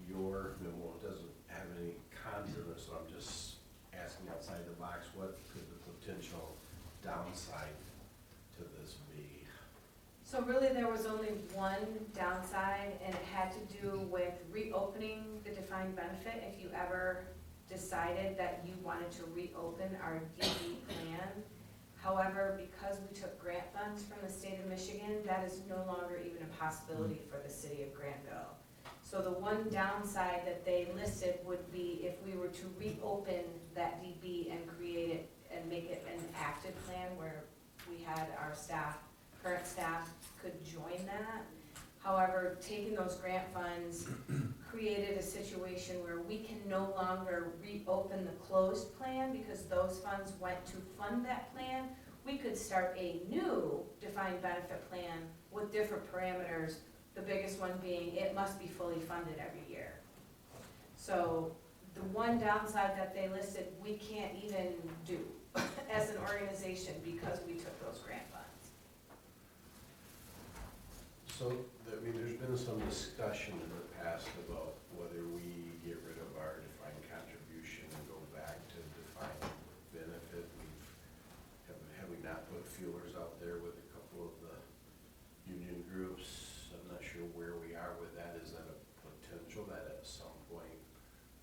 your memo doesn't have any cons in it, so I'm just asking outside the box, what could the potential downside to this be? So really, there was only one downside, and it had to do with reopening the defined benefit. If you ever decided that you wanted to reopen our DB plan. However, because we took grant funds from the state of Michigan, that is no longer even a possibility for the city of Granville. So the one downside that they listed would be if we were to reopen that DB and create it and make it an active plan where we had our staff, current staff could join that. However, taking those grant funds created a situation where we can no longer reopen the closed plan because those funds went to fund that plan. We could start a new defined benefit plan with different parameters, the biggest one being it must be fully funded every year. So the one downside that they listed, we can't even do as an organization because we took those grant funds. So, I mean, there's been some discussion in the past about whether we get rid of our defined contribution and go back to defined benefit. Have we not put feelers out there with a couple of the union groups? I'm not sure where we are with that. Is that a potential that at some point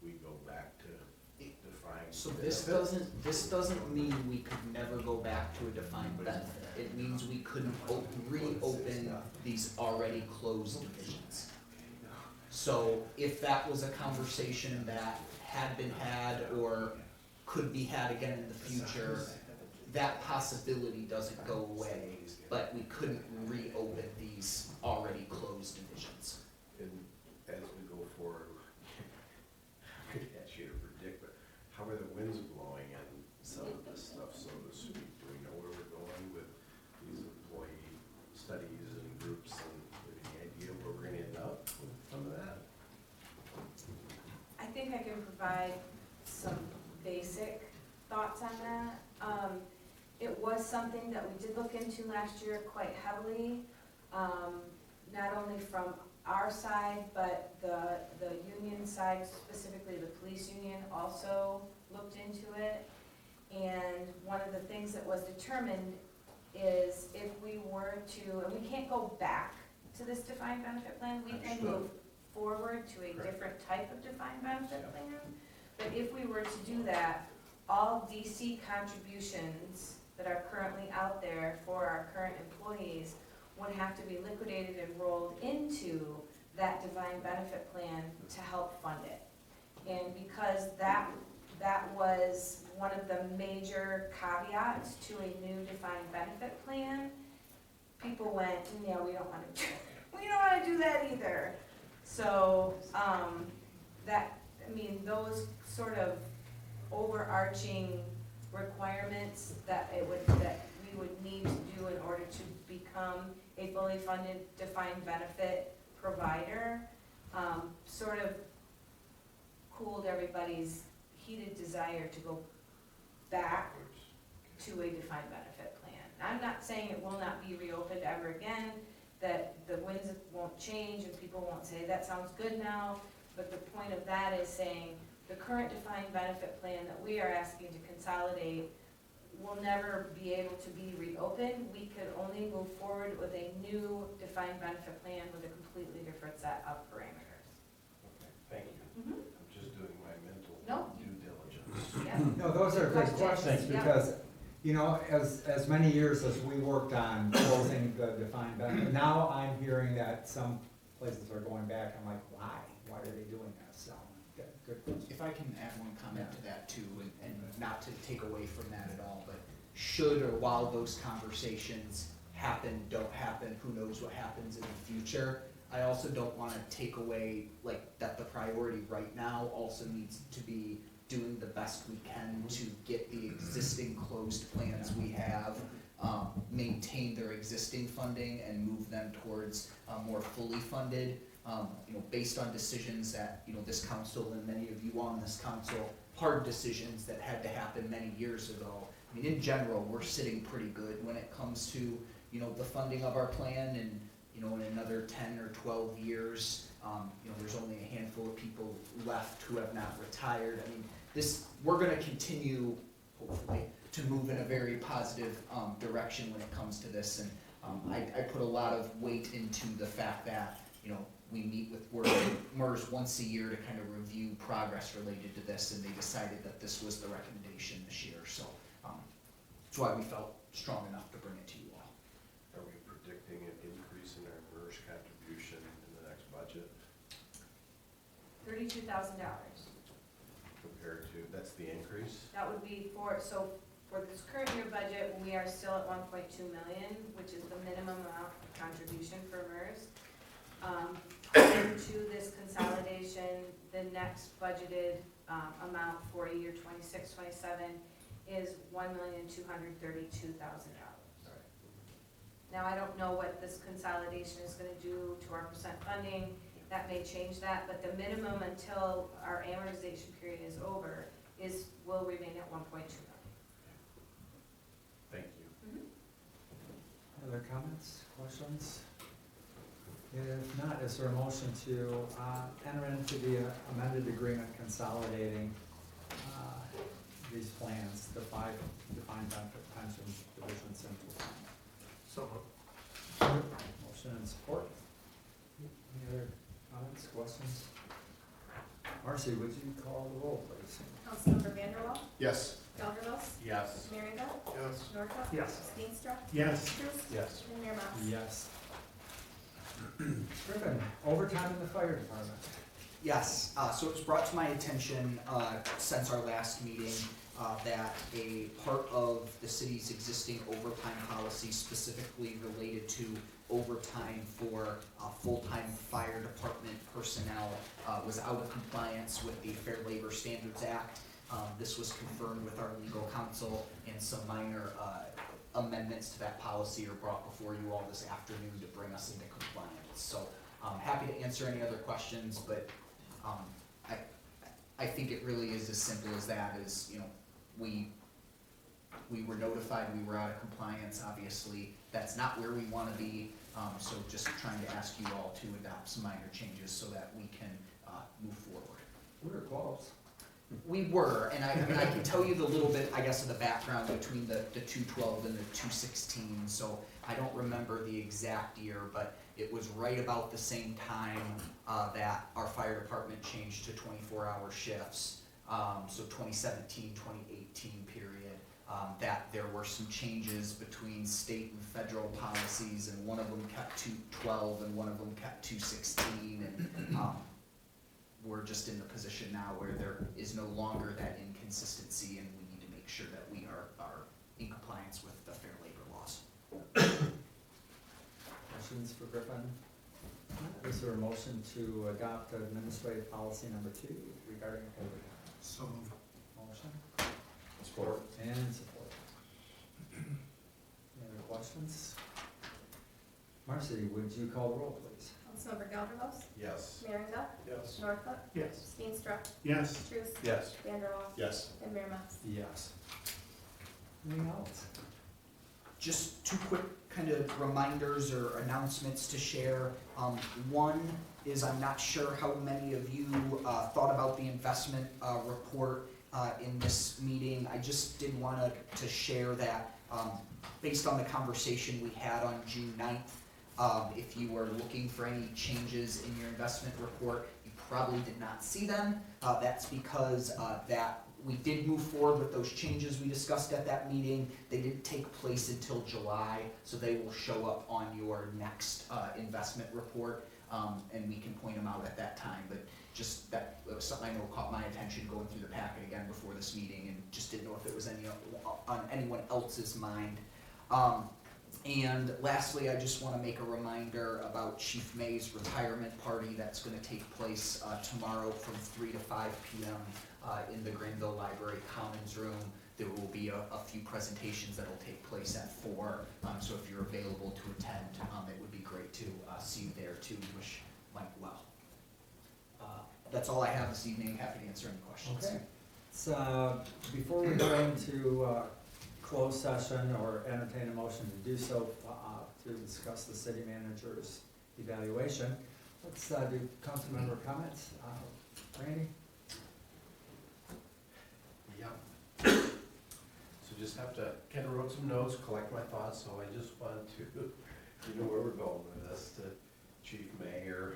we go back to defined? So this doesn't mean we could never go back to a defined benefit. It means we couldn't reopen these already closed divisions. So if that was a conversation that had been had or could be had again in the future, that possibility doesn't go away, but we couldn't reopen these already closed divisions. And as we go forward, I could ask you to predict, but how are the winds blowing? think I can provide some basic thoughts on that. It was something that we did look into last year quite heavily, not only from our side, but the union side, specifically the police union, also looked into it. And one of the things that was determined is if we were to, and we can't go back to this defined benefit plan, we can move forward to a different type of defined benefit plan. But if we were to do that, all DC contributions that are currently out there for our current employees would have to be liquidated and rolled into that defined benefit plan to help fund it. And because that was one of the major caveats to a new defined benefit plan, people went, yeah, we don't want to do that either. So, those sort of overarching requirements that we would need to do in order to become a fully funded defined benefit provider, sort of cooled everybody's heated desire to go back to a defined benefit plan. I'm not saying it will not be reopened ever again, that the winds won't change and people won't say, that sounds good now, but the point of that is saying the current defined benefit plan that we are asking to consolidate will never be able to be reopened. We could only move forward with a new defined benefit plan with a completely different set of parameters. Okay, thank you. Mhm. I'm just doing my mental No. due diligence. Yeah. No, those are good Questions, questions, yeah. because, you know, as many years as we worked on closing the defined benefit, now I'm hearing that some places are going back, I'm like, why? Why are they doing this? So, good question. If I can add one comment to that too, and not to take away from that at all, but should or while those conversations happen, don't happen, who knows what happens in the future, I also don't wanna take away, like, that the priority right now also needs to be doing the best we can to get the existing closed plans we have, maintain their existing funding and move them towards, more fully funded, based on decisions that, this council and many of you on this council, hard decisions that had to happen many years ago. I mean, in general, we're sitting pretty good when it comes to, the funding of our plan, and, in another 10 or 12 years, there's only a handful of people left who have not retired. I mean, we're gonna continue, hopefully, to move in a very positive, direction when it comes to this, and, I put a lot of weight into the fact that, we meet with MERS once a year to kind of review progress related to this, and they decided that this was the recommendation this year, so, that's why we felt strong enough to bring it to you all. Are we predicting an increase in our MERS contribution in the next budget $32,000. compared to, that's the increase? That would be for this current year budget, we are still at 1.2 million, which is the minimum amount of contribution for MERS. Prior to this consolidation, the next budgeted amount for year 26-27 is $1,232,000. Now, I don't know what this consolidation is gonna do to our percent funding. That may change that, but the minimum until our amortization period is over will remain at 1.2 million. Thank you. Other comments, questions? If not, is there a motion to enter into the amended agreement consolidating these plans, the 5 defined benefit pension divisions into one? So Motion and support. Any other comments, questions? Marcy, would you call the roll, please? Councilmember Vanderwall, Yes. Gelderlos, Yes. Maryville, Yes. Norhuck, Yes. Steenstra, Yes. Truce, Yes. and Mayor Mas. Yes. Griffin, overtime in the fire department. Yes, so it was brought to my attention, since our last meeting, that a part of the city's existing overtime policy specifically related to overtime for, full-time fire department personnel, was out of compliance with the Fair Labor Standards Act. This was confirmed with our legal counsel, and some minor, amendments to that policy are brought before you all this afternoon to bring us into compliance. So I'm happy to answer any other questions, but I think it really is as simple as that, is, you know, we were notified we were out of compliance, obviously, that's not where we wanna be, so just trying to ask you all to adopt some minor changes so that we can, move forward. We were close. We were, and I mean, I can tell you the little bit, I guess, of the background between the 212 and the 216, so I don't remember the exact year, but it was right about the same time that our fire department changed to 24-hour shifts, so 2017, 2018 period, that there were some changes between state and federal policies, and one of them kept 212 and one of them kept 216, and we're just in the position now where there is no longer that inconsistency, and we need to make sure that we are in compliance with the Fair Labor laws. Questions for Griffin? Is there a motion to adopt administrative policy number 2 regarding overtime? So moved. Motion Support. and support. Any other questions? Marcy, would you call the roll, please? Councilmember Gelderlos, Yes. Merringa, Yes. Norhuck, Yes. Steenstra, Yes. Truce, Yes. Vanderwaal, Yes. and Mayor Mas. Yes. Anything else? Just 2 quick kind of reminders or announcements to share. One is, I'm not sure how many of you thought about the investment report in this meeting. I just did want to share that based on the conversation we had on June 9th, if you were looking for any changes in your investment report, you probably did not see them. That's because that we did move forward with those changes we discussed at that meeting. They didn't take place until July, so they will show up on your next investment report, and we can point them out at that time. But just that was something I know caught my attention going through the packet again before this meeting, and just didn't know if it was on anyone else's mind. And lastly, I just want to make a reminder about Chief May's retirement party that's going to take place tomorrow from 3 to 5 p.m. In the Granville Library Commons Room. There will be a few presentations that will take place at 4, so if you're available to attend, it would be great to see you there too. Wish Mike well. That's all I have this evening. Happy to answer any questions. Okay. So, before we go into closed session or entertain a motion to do so, to discuss the city manager's evaluation, let's do council member comments. Randy? Yep. So just have to, kind of wrote some notes, collect my thoughts, so I just want to, you know where we're going with this, to Chief Mayor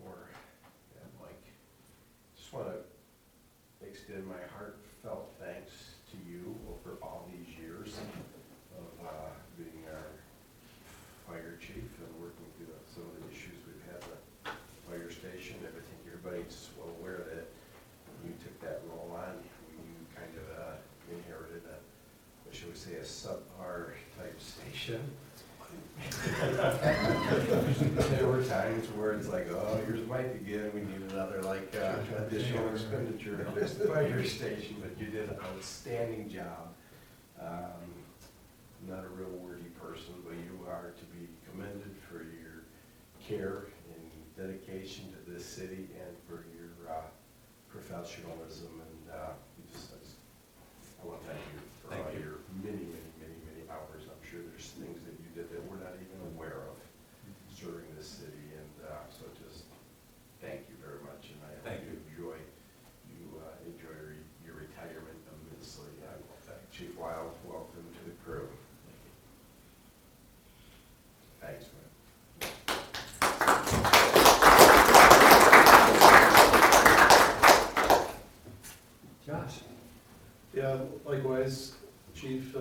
or Mike. Just want to extend my heartfelt thanks to you over all these years of being our fire chief and working through some of the issues we've had at the fire station. I think everybody's well aware that you took that role on. You kind of inherited a, what shall we say, a subpar type station. There were times where it's like, oh, here's Mike again, we need another additional expenditure to fix the fire station, but you did an outstanding job. Not a real wordy person, but you are to be commended for your care and dedication to this city and for your professionalism, and I want to thank you for all your many hours. I'm sure there's things that you did that we're not even aware of serving this city, and so just thank you very much, and I hope you enjoy your retirement immensely. Chief Wild, welcome to the crew. Thanks, man. Josh? Yeah, likewise, Chief,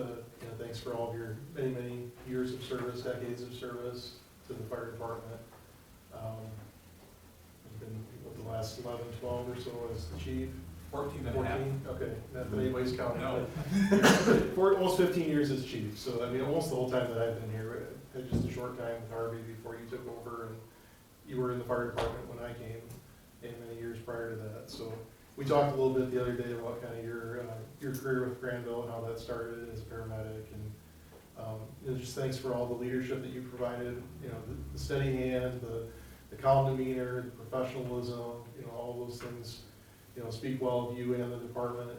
thanks for all of your many years of service, decades of service to the fire department. You've been, the last 11, 12 or so as the chief? 14 and a half. 14, okay, not that anybody's counting. No. For almost 15 years as chief, so I mean, almost the whole time that I've been here, had just a short time with Harvey before you took over, and you were in the fire department when I came, and many years prior to that, so. We talked a little bit the other day about kind of your career with Granville and how that started as a paramedic, and just thanks for all the leadership that you provided, the steady hand, the calm demeanor, the professionalism, all those things, speak well of you and the department.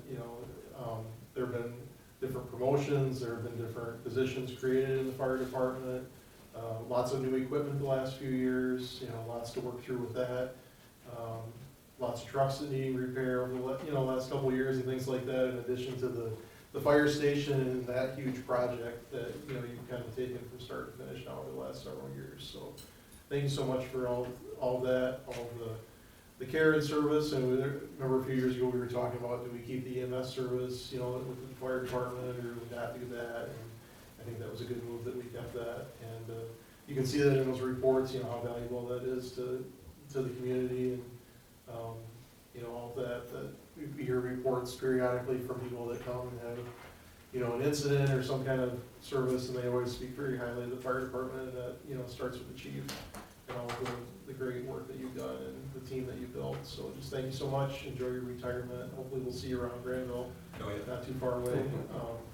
There have been different promotions, there have been different positions created in the fire department, lots of new equipment the last few years, lots to work through with that. Lots of trucks that need repair over the last couple of years and things like that, in addition to the fire station and that huge project that, you've kind of taken from start to finish now over the last several years. So thank you so much for all of that, all of the care and service. And remember a few years ago, we were talking about, do we keep the EMS service, with the fire department, or do we not do that? And I think that was a good move that we kept that. And you can see that in those reports, how valuable that is to the community, and all of that we hear reports periodically from people that come and have, an incident or some kind of service, and they always speak very highly of the fire department, and that, starts with the chief and all of the great work that you've done and the team that you built. So just thank you so much. Enjoy your retirement. Hopefully we'll see you around Granville, not too far away.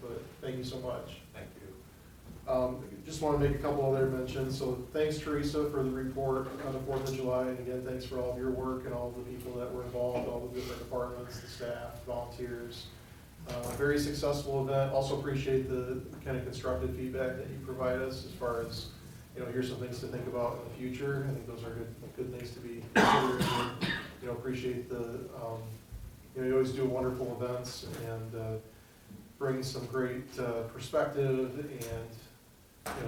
But thank you so much. Thank you. Just want to make a couple other mentions. So thanks, Teresa, for the report on the 4th of July. And again, thanks for all of your work and all of the people that were involved, all the different departments, the staff, volunteers. Very successful event. Also appreciate the kind of constructive feedback that you provide us as far as, here's some things to think about in the future. I think those are good things to be considered. And, appreciate the, you always do wonderful events and bring some great perspective and,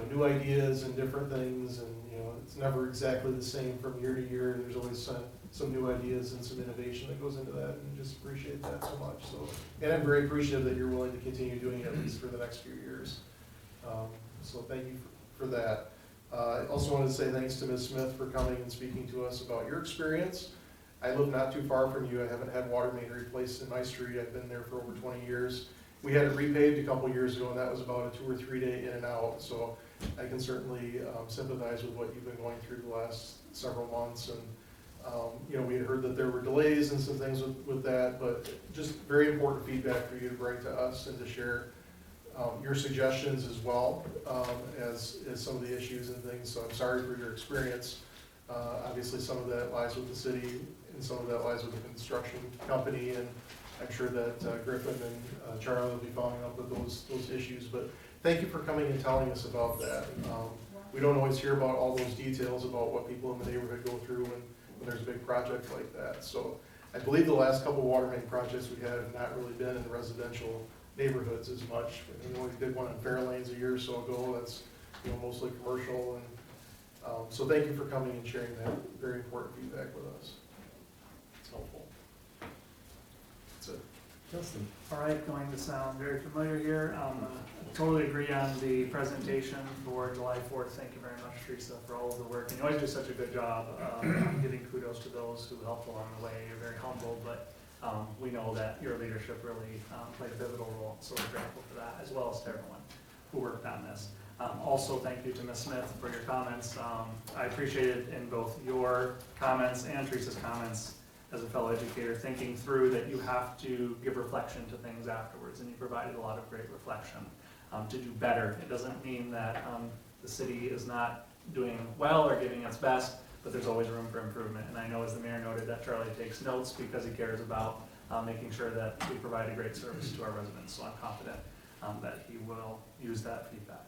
new ideas and different things. And, it's never exactly the same from year to year. There's always some new ideas and some innovation that goes into that, and just appreciate that so much. So, and I'm very appreciative that you're willing to continue doing it at least for the next few years. So thank you for that. I also wanted to say thanks to Ms. Smith for coming and speaking to us about your experience. I live not too far from you. I haven't had water main replaced in my street. I've been there for over 20 years. We had it repaved a couple years ago, and that was about a 2 or 3 day in and out. So I can certainly sympathize with what you've been going through the last several months. And we had heard that there were delays and some things with that, but just very important feedback for you to bring to us and to share your suggestions as well as some of the issues and things. So I'm sorry for your experience. Obviously, some of that lies with the city, and some of that lies with the construction company, and I'm sure that Griffin and Charlie will be following up with those issues. But thank you for coming and telling us about that. We don't always hear about all those details about what people in the neighborhood go through when there's a big project like that. So I believe the last couple water main projects we had have not really been in the residential neighborhoods as much. We did one on Fairlanes a year or so ago. That's mostly commercial. And so thank you for coming and sharing that very important feedback with us. It's helpful. That's it. Justin. All right, going to sound very familiar here. I totally agree on the presentation for July 4th. Thank you very much, Teresa, for all of the work. And you always do such a good job giving kudos to those who helped along the way. You're very humble, but we know that your leadership really played a pivotal role, so we're grateful for that, as well as to everyone who worked on this. Also, thank you to Ms. Smith for your comments. I appreciated in both your comments and Teresa's comments as a fellow educator, thinking through that you have to give reflection to things afterwards, and you provided a lot of great reflection to do better. It doesn't mean that the city is not doing well or giving its best, but there's always room for improvement. And I know, as the mayor noted, that Charlie takes notes because he cares about making sure that we provide a great service to our residents. So I'm confident that he will use that feedback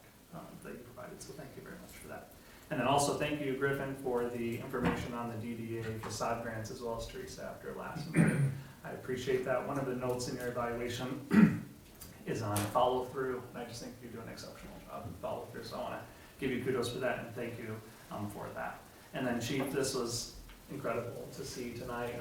that you provided. So thank you very much for that. And then also thank you, Griffin, for the information on the DDA facade grants, as well as Teresa after last meeting. I appreciate that. One of the notes in your evaluation is on follow through. And I just think you do an exceptional job with follow through. So I want to give you kudos for that and thank you for that. And then Chief, this was incredible to see tonight.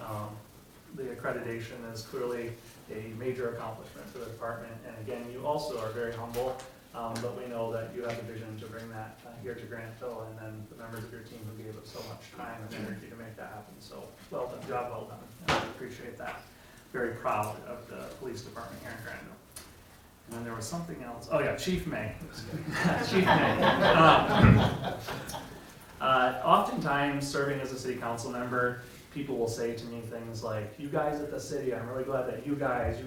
The accreditation is clearly a major accomplishment for the department. And again, you also are very humble. But we know that you have a vision to bring that here to Granville, and then the members of your team who gave us so much time and energy to make that happen. So well done, job well done. And I appreciate that. Very proud of the police department here in Granville. And then there was something else. Oh yeah, Chief May. Chief May. Oftentimes, serving as a city council member, people will say to me things like, "You guys at the city, I'm really glad that you guys.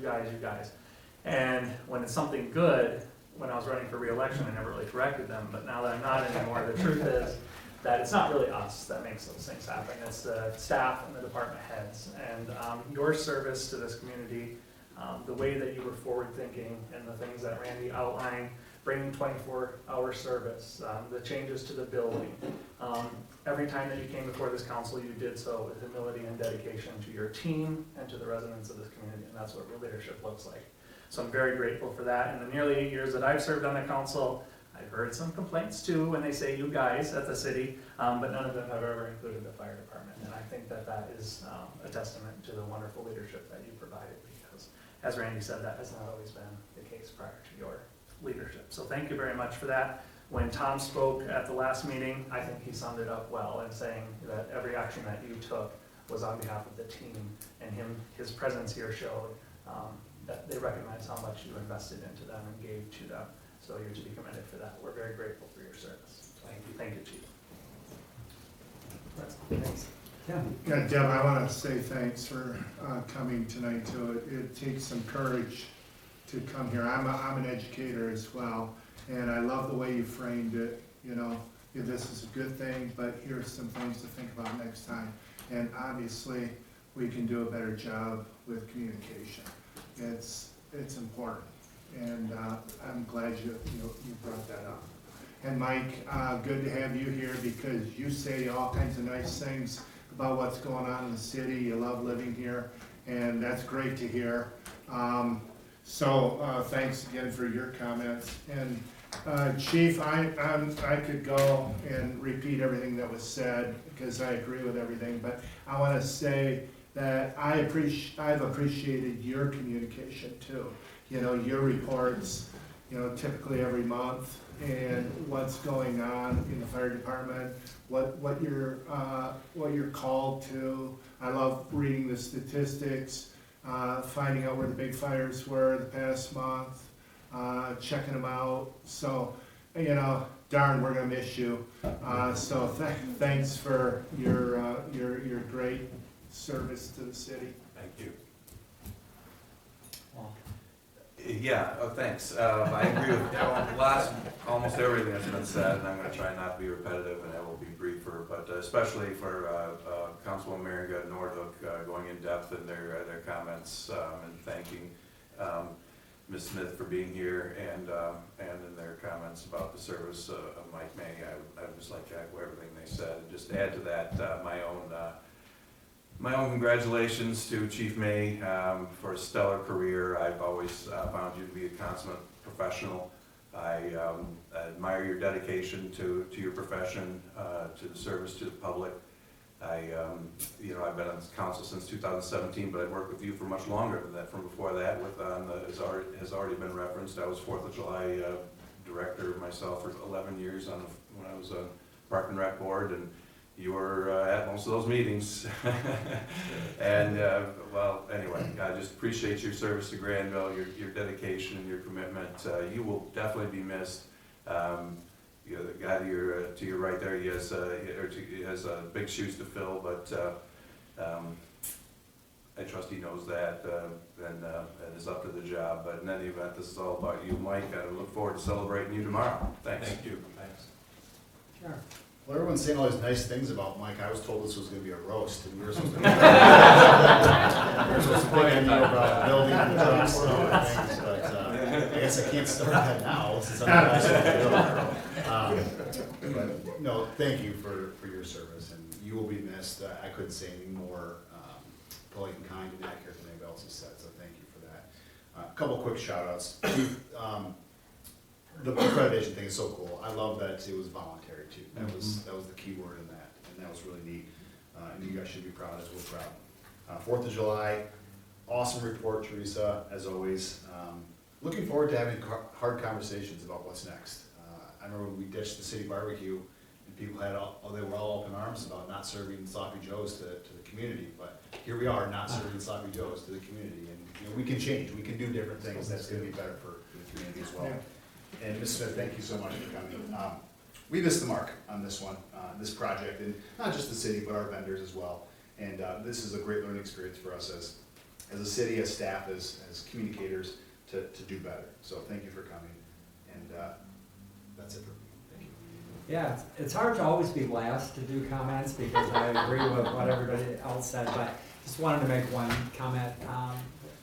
And when it's something good, when I was running for re-election, I never really corrected them, but now that I'm not anymore, the truth is, that it's not really us that makes those things happen, it's the staff and the department heads. And your service to this community, the way that you were forward-thinking and the things that Randy outlined, bringing 24-hour service, the changes to the building. Every time that you came before this council, you did so with humility and dedication to your team and to the residents of this community, and that's what real leadership looks like. So I'm very grateful for that. In the nearly 8 years that I've served on the council, I've heard some complaints too when they say you guys at the city, but none of them have ever included the fire department. And I think that that is a testament to the wonderful leadership that you provided, because as Randy said, that has not always been the case prior to your leadership. So thank you very much for that. When Tom spoke at the last meeting, I think he summed it up well in saying that every action that you took was on behalf of the team, and his presence here showed that they recognize how much you invested into them and gave to them. So you're to be commended for that. We're very grateful for your service. Thank you, Chief. Thanks. Yeah. Deb, I want to say thanks for coming tonight too. It takes some courage to come here. I'm an educator as well, and I love the way you framed it. You know, this is a good thing, but here's some things to think about next time. And obviously, we can do a better job with communication. It's important, and I'm glad you brought that up. And Mike, good to have you here, because you say all kinds of nice things about what's going on in the city. You love living here, and that's great to hear. So thanks again for your comments. And Chief, I could go and repeat everything that was said, because I agree with everything, but I want to say that I've appreciated your communication too. You know, your reports, typically every month, and what's going on in the fire department, what you're called to. I love reading the statistics, finding out where the big fires were the past month, checking them out. So, darn, we're gonna miss you. So thanks for your great service to the city. Thank you. Yeah, thanks. I agree with almost everything that's been said, and I'm going to try not to be repetitive, and I will be briefer, but especially for Councilwoman Marion Nordhook going in depth in their comments and thanking Ms. Smith for being here, and in their comments about the service of Mike May. I would just like to echo everything they said, and just add to that my own congratulations to Chief May for a stellar career. I've always found you to be a consummate professional. I admire your dedication to your profession, to the service to the public. I've been on this council since 2017, but I've worked with you for much longer than that. From before that, has already been referenced. I was 4th of July director myself for 11 years when I was on Park and Rec board, and you were at most of those meetings. And anyway, I just appreciate your service to Granville, your dedication and your commitment. You will definitely be missed. The guy to your right there, he has big shoes to fill, but I trust he knows that, and is up to the job. But in any event, this is all about you, Mike. I look forward to celebrating you tomorrow. Thanks. Thank you. Thanks. Sure. Well, everyone's saying all these nice things about Mike. I was told this was going to be a roast, and we were supposed to pick on you about building and trucks and other things, but I guess I can't start that now since I'm but no, thank you for your service, and you will be missed. I couldn't say any more polite and kind and accurate than anybody else has said, so thank you for that. A couple quick shout outs. The accreditation thing is so cool. I love that it was voluntary too. That was the key word in that, and that was really neat. And you guys should be proud, as we're proud. 4th of July, awesome report, Teresa, as always. Looking forward to having hard conversations about what's next. I remember when we ditched the city barbecue, and people they were all open arms about not serving sloppy joes to the community. But here we are, not serving sloppy joes to the community, and we can change. We can do different things. That's going to be better for the community as well. Yeah. And Ms. Smith, thank you so much for coming. We missed the mark on this one, this project, and not just the city, but our vendors as well. And this is a great learning experience for us as a city, as staff, as communicators to do better. So thank you for coming, and that's it for me. Thank you. Yeah, it's hard to always be last to do comments because I agree with what everybody else said, but just wanted to make one comment,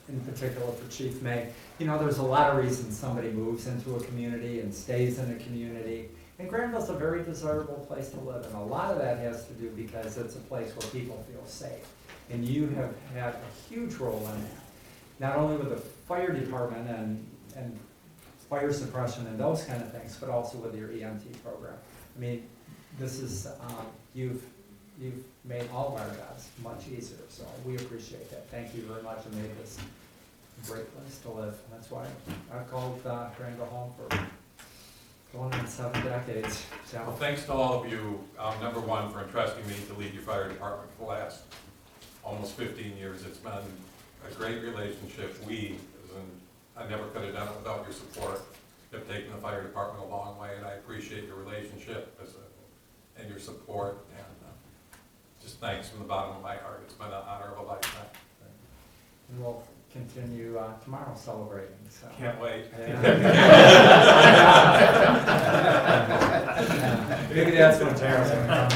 in particular for Chief May. You know, there's a lot of reasons somebody moves into a community and stays in a community. And Granville's a very desirable place to live, and a lot of that has to do because it's a place where people feel safe. And you have had a huge role in that, not only with the fire department and fire suppression and those kind of things, but also with your EMT program. I mean, this is, you've made all of our jobs much easier, so we appreciate that. Thank you very much, and made this a great place to live. And that's why I've called Granville home for going on 7 decades. So. Well, thanks to all of you, number one, for entrusting me to lead your fire department for the last almost 15 years. It's been a great relationship. I never could have done it without your support. You've taken the fire department a long way, and I appreciate your relationship and your support. And just thanks from the bottom of my heart. It's been an honor of a lifetime. And we'll continue tomorrow celebrating. So. Can't wait. Maybe that's when Tara's going to come.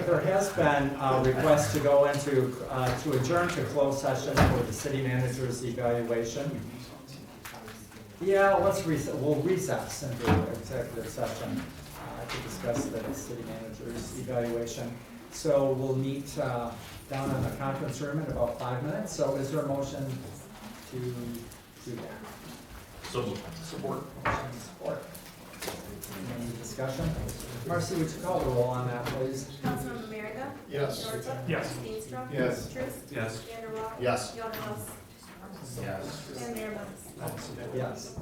There has been a request to go into, to adjourn to closed session for the city manager's evaluation. Yeah, we'll recess into executive session to discuss the city manager's evaluation. So we'll meet down in the conference room in about 5 minutes. So is there a motion to do that? So support. Motion support. Any discussion? Marcy, would you call the roll on that, please? Councilmember Merringa? Yes. Norhuck? Yes. Steenstra? Yes. Truce? Yes. Vanderwaal? Yes. Younghouse? Yes. And Mayor Mas? Yes.